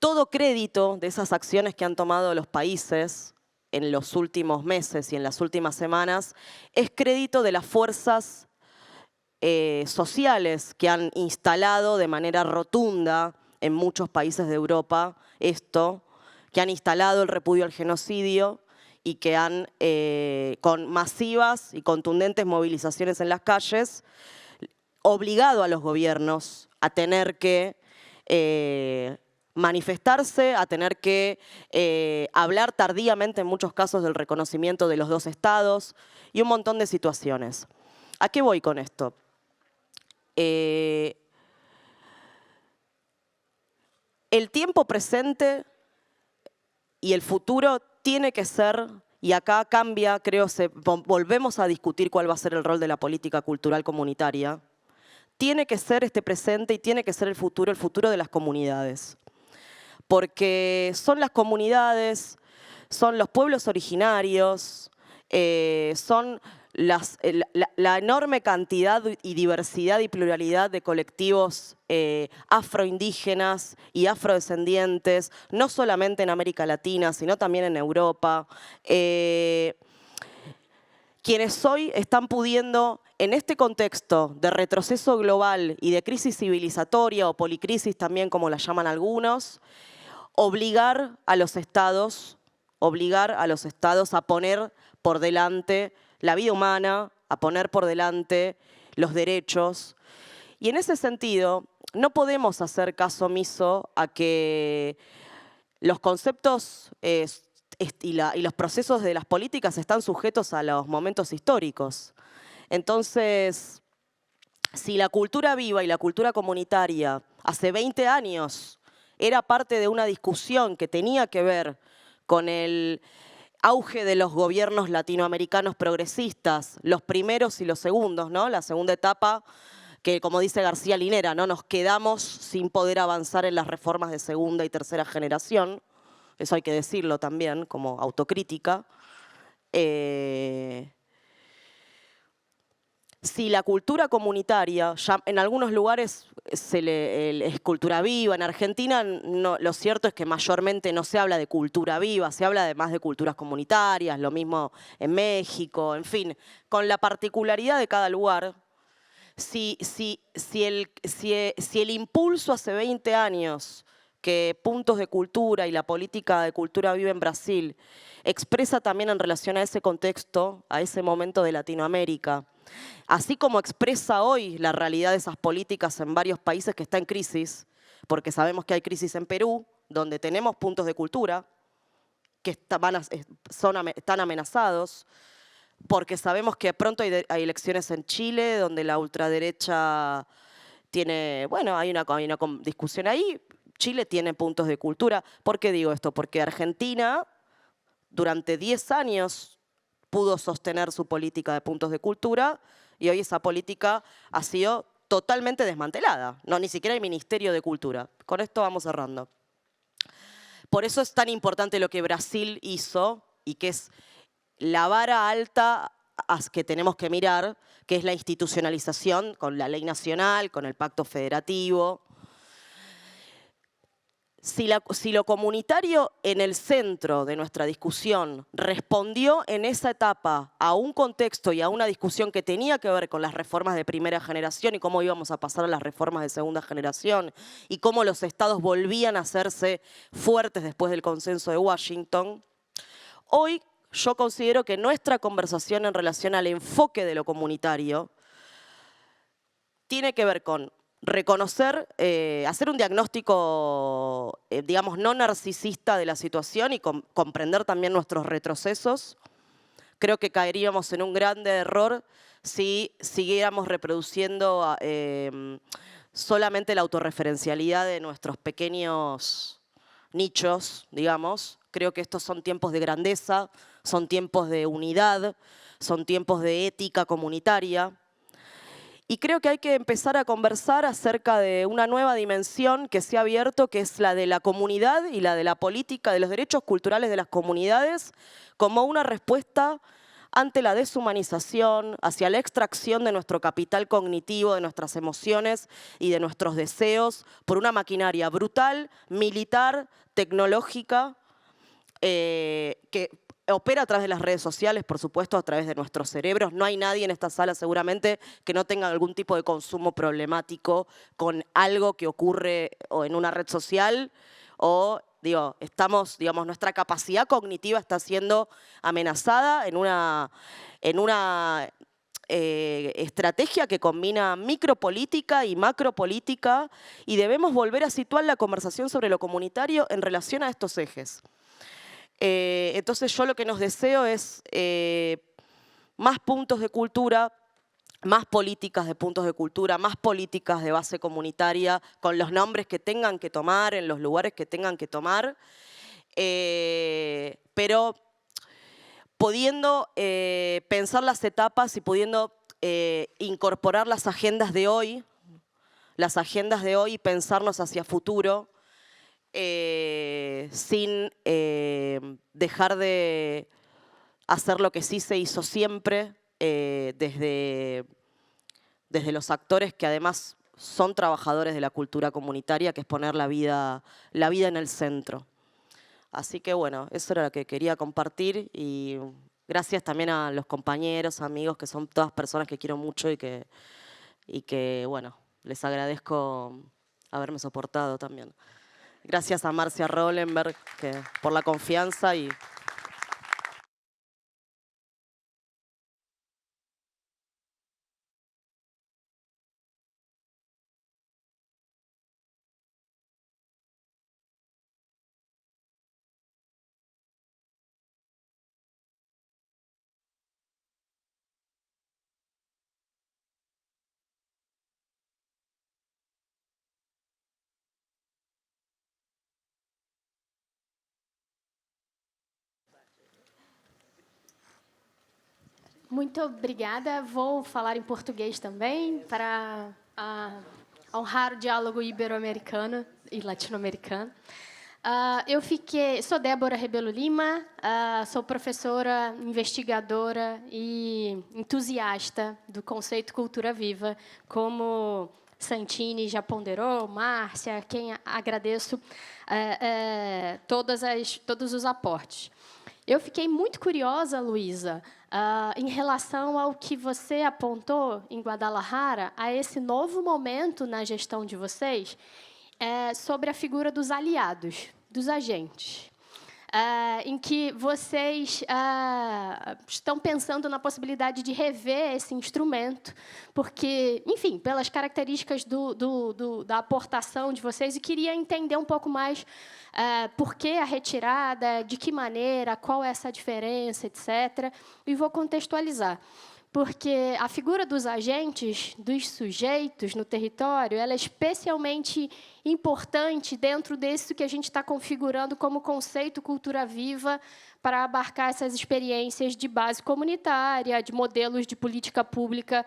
Todo crédito de esas acciones que han tomado los países en los últimos meses y en las últimas semanas es crédito de las fuerzas sociales que han instalado de manera rotunda en muchos países de Europa esto, que han instalado el repudio al genocidio y que han, con masivas y contundentes movilizaciones en las calles, obligado a los gobiernos a tener que manifestarse, a tener que hablar tardíamente en muchos casos del reconocimiento de los 2 estados y un montón de situaciones. ¿A qué voy con esto? El tiempo presente y el futuro tiene que ser, y acá cambia, creo, volvemos a discutir cuál va a ser el rol de la política cultural comunitaria, tiene que ser este presente y tiene que ser el futuro de las comunidades. Porque son las comunidades, son los pueblos originarios, son la enorme cantidad y diversidad y pluralidad de colectivos afroindígenas y afrodescendientes, no solamente en América Latina, sino también en Europa, quienes hoy están pudiendo, en este contexto de retroceso global y de crisis civilizatoria o policrisis también, como la llaman algunos, obligar a los estados a poner por delante la vida humana, a poner por delante los derechos. Y en ese sentido, no podemos hacer caso omiso a que los conceptos y los procesos de las políticas están sujetos a los momentos históricos. Entonces, si la cultura viva y la cultura comunitaria hace 20 años era parte de una discusión que tenía que ver con el auge de los gobiernos latinoamericanos progresistas, los primeros y los segundos, ¿no? La segunda etapa, que como dice García Linera, ¿no? Nos quedamos sin poder avanzar en las reformas de segunda y tercera generación, eso hay que decirlo también como autocrítica. Si la cultura comunitaria, ya en algunos lugares es cultura viva, en Argentina no, lo cierto es que mayormente no se habla de cultura viva, se habla además de culturas comunitarias, lo mismo en México, en fin, con la particularidad de cada lugar. Si el impulso hace 20 años que Puntos de Cultura y la política de cultura viva en Brasil expresa también en relación a ese contexto, a ese momento de Latinoamérica, así como expresa hoy la realidad de esas políticas en varios países que está en crisis, porque sabemos que hay crisis en Perú, donde tenemos puntos de cultura que están amenazados, porque sabemos que pronto hay elecciones en Chile, donde la ultraderecha tiene, bueno, hay una discusión ahí. Chile tiene puntos de cultura. ¿Por qué digo esto? Porque Argentina durante 10 años pudo sostener su política de puntos de cultura y hoy esa política ha sido totalmente desmantelada. No, ni siquiera hay Ministerio de Cultura. Con esto vamos cerrando. Por eso es tan importante lo que Brasil hizo y que es la vara alta que tenemos que mirar, que es la institucionalización con la ley nacional, con el pacto federativo. Si lo comunitario en el centro de nuestra discusión respondió en esa etapa a un contexto y a una discusión que tenía que ver con las reformas de primera generación y cómo íbamos a pasar a las reformas de segunda generación y cómo los estados volvían a hacerse fuertes después del consenso de Washington, hoy yo considero que nuestra conversación en relación al enfoque de lo comunitario tiene que ver con reconocer, hacer un diagnóstico, digamos, no narcisista de la situación y comprender también nuestros retrocesos. Creo que caeríamos en un grande error si siguiéramos reproduciendo solamente la autorreferencialidad de nuestros pequeños nichos, digamos. Creo que estos son tiempos de grandeza, son tiempos de unidad, son tiempos de ética comunitaria. Y creo que hay que empezar a conversar acerca de una nueva dimensión que se ha abierto, que es la de la comunidad y la de la política, de los derechos culturales de las comunidades, como una respuesta ante la deshumanización, hacia la extracción de nuestro capital cognitivo, de nuestras emociones y de nuestros deseos, por una maquinaria brutal, militar, tecnológica, que opera a través de las redes sociales, por supuesto, a través de nuestros cerebros. No hay nadie en esta sala seguramente que no tenga algún tipo de consumo problemático con algo que ocurre o en una red social o, digo, nuestra capacidad cognitiva está siendo amenazada en una estrategia que combina micropolítica y macropolítica y debemos volver a situar la conversación sobre lo comunitario en relación a estos ejes. Entonces yo lo que nos deseo es más puntos de cultura, más políticas de puntos de cultura, más políticas de base comunitaria, con los nombres que tengan que tomar, en los lugares que tengan que tomar, pero pudiendo pensar las etapas y pudiendo incorporar las agendas de hoy y pensarnos hacia futuro, sin dejar de hacer lo que sí se hizo siempre desde los actores que además son trabajadores de la cultura comunitaria, que es poner la vida en el centro. Así que bueno, eso era lo que quería compartir y gracias también a los compañeros, amigos, que son todas personas que quiero mucho y que bueno, les agradezco haberme soportado también. Gracias a Marcia Rollenberg por la confianza y Muito obrigada. Vou falar em português também, para honrar o diálogo ibero-americano e latino-americano. Sou Débora Rebelo Lima, sou professora, investigadora e entusiasta do conceito Cultura Viva, como Santini já ponderou, Márcia, quem agradeço todos os aportes. Eu fiquei muito curiosa, Luísa, em relação ao que você apontou em Guadalajara, a esse novo momento na gestão de vocês, sobre a figura dos aliados, dos agentes, em que vocês estão pensando na possibilidade de rever esse instrumento, porque, enfim, pelas características da aportação de vocês, e queria entender um pouco mais por que a retirada, de que maneira, qual é essa diferença, etc. E vou contextualizar. Porque a figura dos agentes, dos sujeitos no território, ela é especialmente importante dentro disso que a gente está configurando como conceito cultura viva para abarcar essas experiências de base comunitária, de modelos de política pública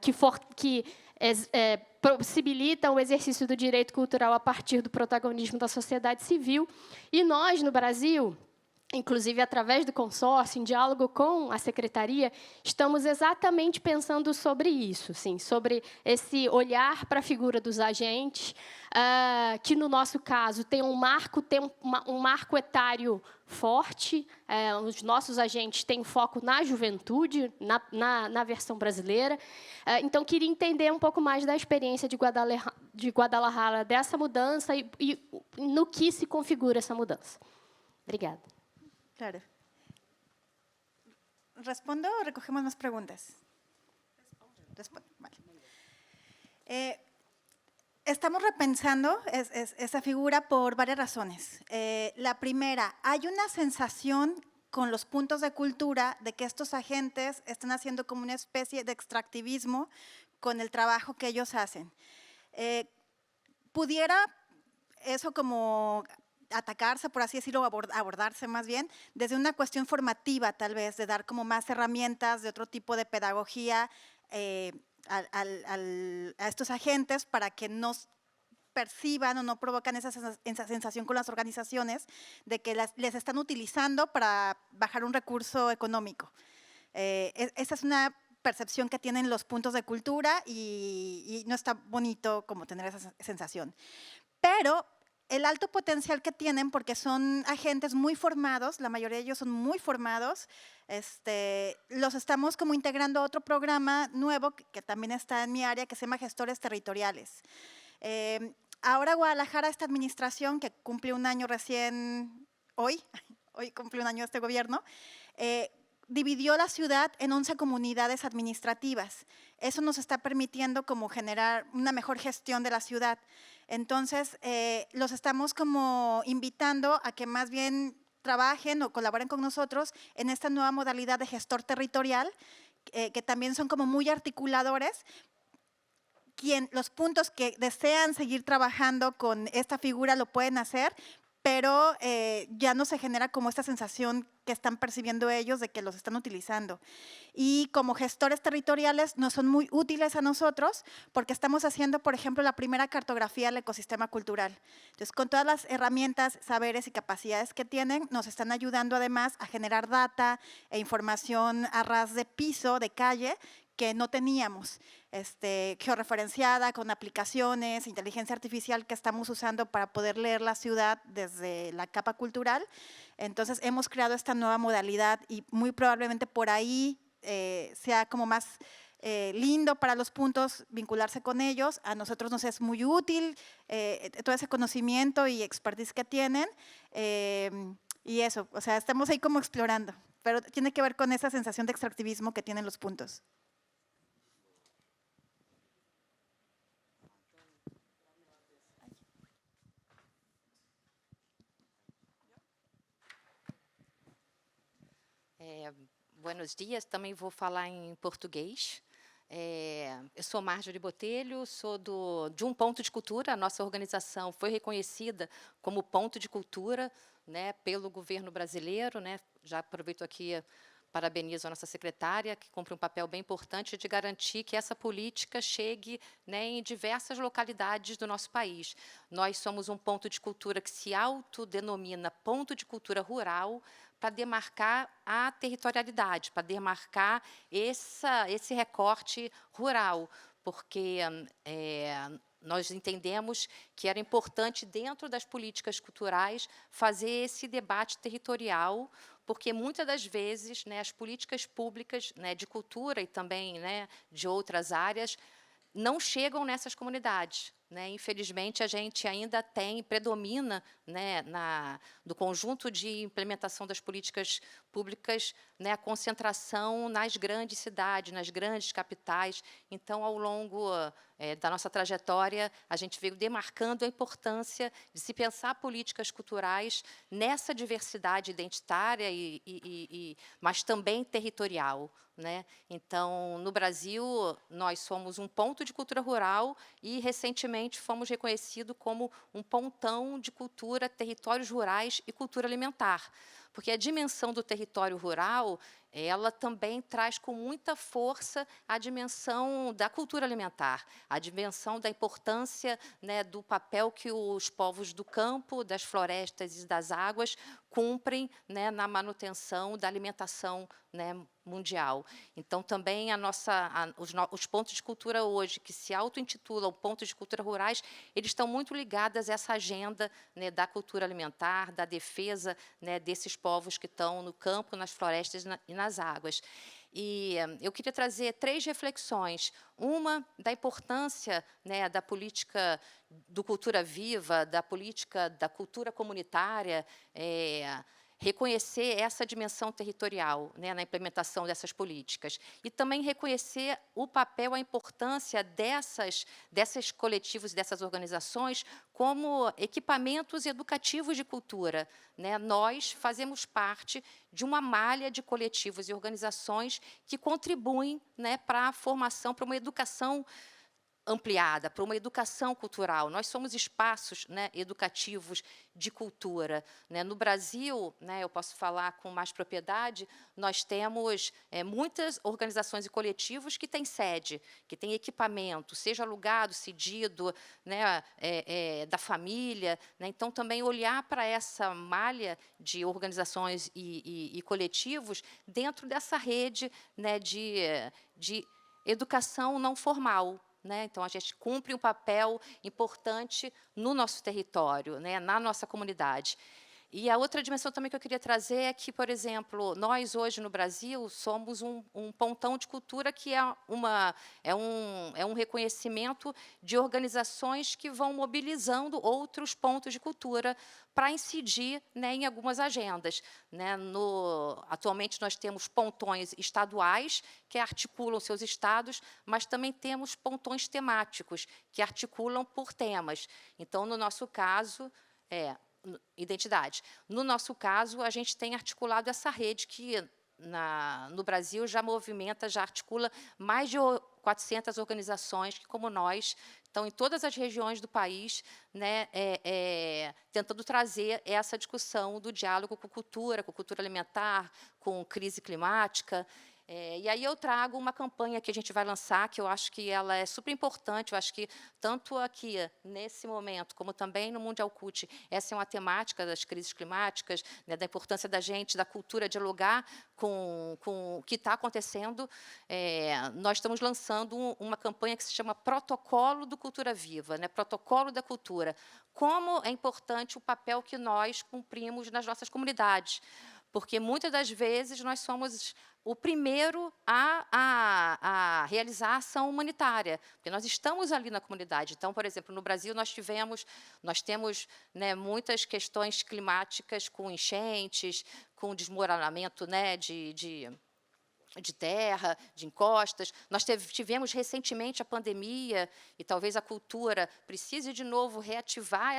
que possibilitam o exercício do direito cultural a partir do protagonismo da sociedade civil. E nós, no Brasil, inclusive através do consórcio, em diálogo com a secretaria, estamos exatamente pensando sobre isso, sim, sobre esse olhar para a figura dos agentes, que, no nosso caso, tem um marco etário forte. Os nossos agentes têm foco na juventude, na versão brasileira. Então, queria entender um pouco mais da experiência de Guadalajara, dessa mudança e no que se configura essa mudança. Obrigada. Claro. ¿Respondo o recogemos más preguntas? Respondo. Vale. Estamos repensando esa figura por varias razones. La primera, hay una sensación con los puntos de cultura de que estos agentes están haciendo como una especie de extractivismo con el trabajo que ellos hacen. Pudiera eso como atacarse, por así decirlo, abordarse más bien, desde una cuestión formativa, tal vez, de dar como más herramientas de otro tipo de pedagogía a estos agentes para que no perciban o no provocan esa sensación con las organizaciones de que les están utilizando para bajar un recurso económico. Esa es una percepción que tienen los puntos de cultura y no está bonito como tener esa sensación. Pero el alto potencial que tienen, porque son agentes muy formados, la mayoría de ellos son muy formados, los estamos como integrando a otro programa nuevo que también está en mi área, que se llama Gestores Territoriales. Ahora Guadalajara, esta administración, que cumple un año recién, hoy cumple un año este gobierno, dividió la ciudad en 11 comunidades administrativas. Eso nos está permitiendo como generar una mejor gestión de la ciudad. Entonces, los estamos como invitando a que más bien trabajen o colaboren con nosotros en esta nueva modalidad de gestor territorial, que también son como muy articuladores. Los puntos que desean seguir trabajando con esta figura lo pueden hacer, pero ya no se genera como esta sensación que están percibiendo ellos de que los están utilizando. Y como gestores territoriales nos son muy útiles a nosotros porque estamos haciendo, por ejemplo, la primera cartografía del ecosistema cultural. Entonces, con todas las herramientas, saberes y capacidades que tienen, nos están ayudando además a generar data e información a ras de piso, de calle, que no teníamos, georreferenciada con aplicaciones, inteligencia artificial que estamos usando para poder leer la ciudad desde la capa cultural. Entonces, hemos creado esta nueva modalidad y muy probablemente por ahí sea como más lindo para los puntos vincularse con ellos. A nosotros nos es muy útil todo ese conocimiento y expertise que tienen. Y eso, o sea, estamos ahí como explorando, pero tiene que ver con esa sensación de extractivismo que tienen los puntos. Buenos dias, também vou falar em português. Eu sou Marjorie Botelho, sou de um ponto de cultura. A nossa organização foi reconhecida como ponto de cultura, né, pelo governo brasileiro, né. Já aproveito aqui parabenizo a nossa secretária, que cumpre um papel bem importante de garantir que essa política chegue, né, em diversas localidades do nosso país. Nós somos um ponto de cultura que se autodenomina ponto de cultura rural, para demarcar a territorialidade, para demarcar esse recorte rural, porque nós entendemos que era importante, dentro das políticas culturais, fazer esse debate territorial, porque muitas das vezes, né, as políticas públicas, né, de cultura e também, né, de outras áreas não chegam nessas comunidades, né? Infelizmente, a gente ainda predomina, né, do conjunto de implementação das políticas públicas, né, a concentração nas grandes cidades, nas grandes capitais. Então, ao longo da nossa trajetória, a gente veio demarcando a importância de se pensar políticas culturais nessa diversidade identitária, mas também territorial, né? Então, no Brasil, nós somos um ponto de cultura rural e, recentemente, fomos reconhecidos como um pontão de cultura, territórios rurais e cultura alimentar. Porque a dimensão do território rural, ela também traz com muita força a dimensão da cultura alimentar, a dimensão da importância, né, do papel que os povos do campo, das florestas e das águas cumprem, né, na manutenção da alimentação, né, mundial. Então, também os pontos de cultura hoje, que se auto-intitulam pontos de cultura rurais, eles estão muito ligados a essa agenda, né, da cultura alimentar, da defesa, né, desses povos que estão no campo, nas florestas e nas águas. E eu queria trazer 3 reflexões. Uma, da importância, né, da política do Cultura Viva, da política da cultura comunitária, reconhecer essa dimensão territorial, né, na implementação dessas políticas. E também reconhecer o papel, a importância desses coletivos, dessas organizações, como equipamentos educativos de cultura, né? Nós fazemos parte de uma malha de coletivos e organizações que contribuem, né, para a formação, para uma educação ampliada, para uma educação cultural. Nós somos espaços, né, educativos de cultura, né? No Brasil, né, eu posso falar com mais propriedade, nós temos muitas organizações e coletivos que têm sede, que têm equipamento, seja alugado, cedido, né, da família, né? Então, também olhar para essa malha de organizações e coletivos dentro dessa rede, né, de educação não formal, né? Então, a gente cumpre um papel importante no nosso território, né, na nossa comunidade. E a outra dimensão também que eu queria trazer é que, por exemplo, nós hoje no Brasil somos um pontão de cultura que é um reconhecimento de organizações que vão mobilizando outros pontos de cultura para incidir, né, em algumas agendas, né? Atualmente, nós temos pontões estaduais que articulam seus estados, mas também temos pontões temáticos que articulam por temas. Então, no nosso caso, identidade. No nosso caso, a gente tem articulado essa rede que, no Brasil, já articula mais de 400 organizações que, como nós, estão em todas as regiões do país, né, tentando trazer essa discussão do diálogo com cultura alimentar, com crise climática. E aí eu trago uma campanha que a gente vai lançar, que eu acho que ela é super importante. Eu acho que, tanto aqui, nesse momento, como também no Mundial CUT, essa é uma temática das crises climáticas, né, da importância da cultura dialogar com o que está acontecendo. Nós estamos lançando uma campanha que se chama Protocolo do Cultura Viva, né, Protocolo da Cultura. Como é importante o papel que nós cumprimos nas nossas comunidades, porque, muitas das vezes, nós somos o primeiro a realizar a ação humanitária, porque nós estamos ali na comunidade. Então, por exemplo, no Brasil, nós temos, né, muitas questões climáticas, com enchentes, com desmoronamento, né, de terra, de encostas. Nós tivemos recentemente a pandemia, e talvez a cultura precise de novo reativar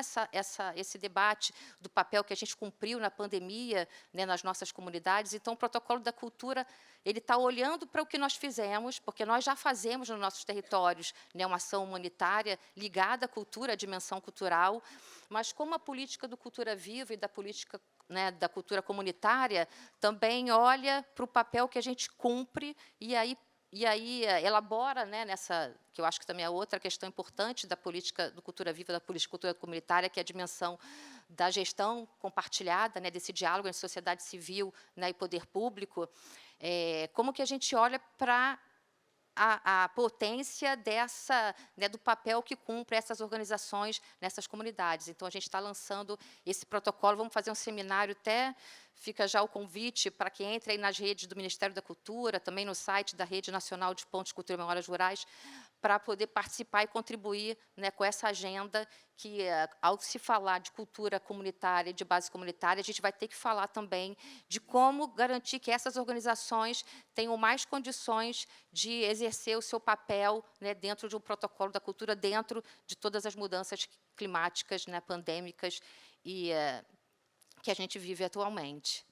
esse debate do papel que a gente cumpriu na pandemia, né, nas nossas comunidades. Então, o Protocolo da Cultura ele está olhando para o que nós fizemos, porque nós já fazemos nos nossos territórios, né, uma ação humanitária ligada à cultura, à dimensão cultural, mas como a política do Cultura Viva e da política, né, da cultura comunitária também olha para o papel que a gente cumpre e aí elabora, né, nessa, que eu acho que também é outra questão importante da política do Cultura Viva, da política de cultura comunitária, que é a dimensão da gestão compartilhada, né, desse diálogo entre sociedade civil, né, e poder público, como que a gente olha para a potência dessa, né, do papel que cumpre essas organizações nessas comunidades. Então, a gente está lançando esse protocolo, vamos fazer um seminário, até fica já o convite para que entre aí nas redes do Ministério da Cultura, também no site da Rede Nacional de Pontos de Cultura e Memórias Rurais, para poder participar e contribuir, né, com essa agenda que, ao se falar de cultura comunitária, de base comunitária, a gente vai ter que falar também de como garantir que essas organizações tenham mais condições de exercer o seu papel, né, dentro de um protocolo da cultura, dentro de todas as mudanças climáticas, né, pandêmicas e que a gente vive atualmente.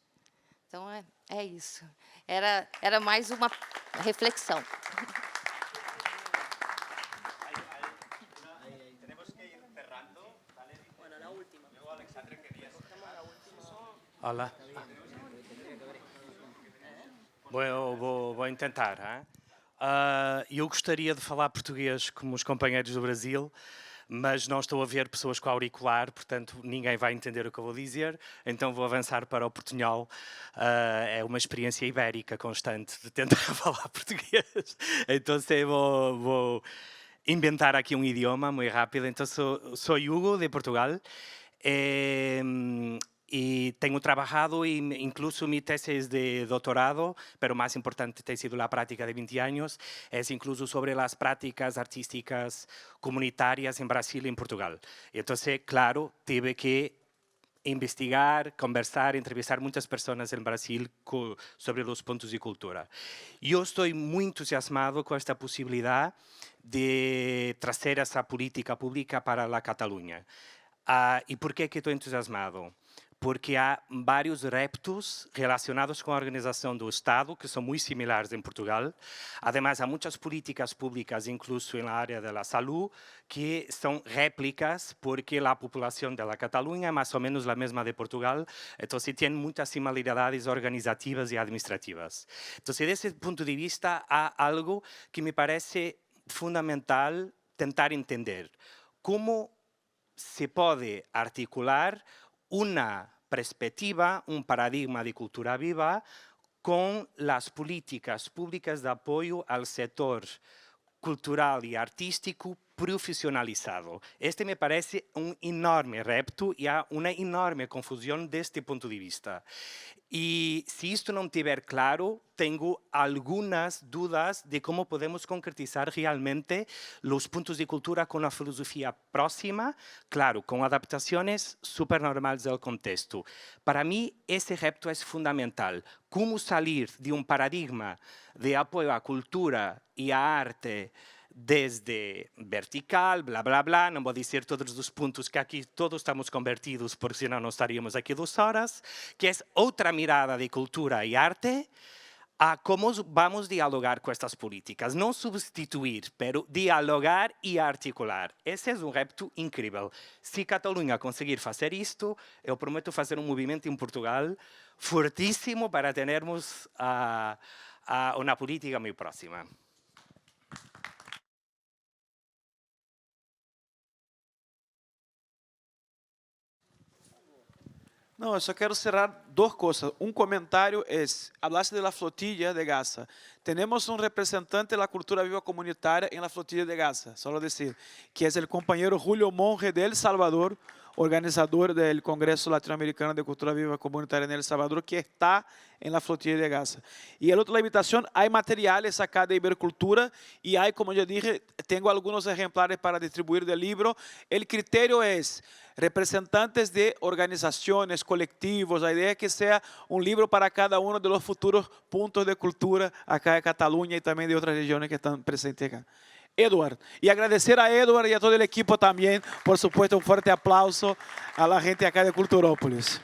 Então, é isso. Era mais uma reflexão. Olá. Vou tentar. Eu gostaria de falar português como os companheiros do Brasil, mas não estou a ver pessoas com auricular, portanto ninguém vai entender o que eu vou dizer, então vou avançar para o portunhol. É uma experiência ibérica constante de tentar falar português, então vou inventar aqui um idioma muito rápido. Então sou Hugo, de Portugal, y tengo trabajado, incluso mi tesis de doctorado, pero más importante ha sido la práctica de 20 años, es incluso sobre las prácticas artísticas comunitarias en Brasil y en Portugal. Entonces, claro, tuve que investigar, conversar, entrevistar muchas personas en Brasil sobre los puntos de cultura. Yo estoy muy entusiasmado con esta posibilidad de traer esa política pública para la Cataluña. ¿Y por qué que estoy entusiasmado? Porque há vários reptos relacionados com a organização do Estado, que são muito similares em Portugal. Además, há muitas políticas públicas, incluso na área da saúde, que são réplicas, porque a população da Catalunha é mais ou menos a mesma de Portugal, então se tem muitas similaridades organizativas e administrativas. Então, desse ponto de vista, há algo que me parece fundamental tentar entender. Como se pode articular una perspectiva, un paradigma de cultura viva con las políticas públicas de apoyo al sector cultural y artístico profissionalizado. Este me parece um enorme reto e há uma enorme confusão deste ponto de vista. E se isto não estiver claro, tenho algumas dúvidas de como podemos concretizar realmente os pontos de cultura com a filosofia próxima, claro, com adaptações super normais do contexto. Para mim, esse reto é fundamental. Como sair de um paradigma de apoio à cultura e à arte desde vertical, bla, bla, bla, não vou dizer todos os pontos que aqui todos estamos convertidos, porque senão não estaríamos aqui 2 horas, que é outra mirada de cultura e arte, a como vamos dialogar com estas políticas. Não substituir, pero dialogar e articular. Esse é um reto incrível. Se Catalunha conseguir fazer isto, eu prometo fazer um movimento em Portugal fortíssimo para termos uma política muito próxima. No, yo solo quiero cerrar 2 cosas. Un comentario es, hablaste de la flotilla de Gaza. Tenemos un representante de la cultura viva comunitaria en la flotilla de Gaza, solo decir, que es el compañero Julio Monge de El Salvador, organizador del Congreso Latinoamericano de Cultura Viva Comunitaria en El Salvador, que está en la flotilla de Gaza. Y el otro, la invitación, hay materiales acá de Ibercultura y hay, como ya dije, tengo algunos ejemplares para distribuir del libro. El criterio es representantes de organizaciones, colectivos, la idea es que sea un libro para cada uno de los futuros puntos de cultura acá de Cataluña y también de otras regiones que están presentes acá. Edward, y agradecer a Edward y a todo el equipo también, por supuesto, un fuerte aplauso a la gente acá de Culturópolis.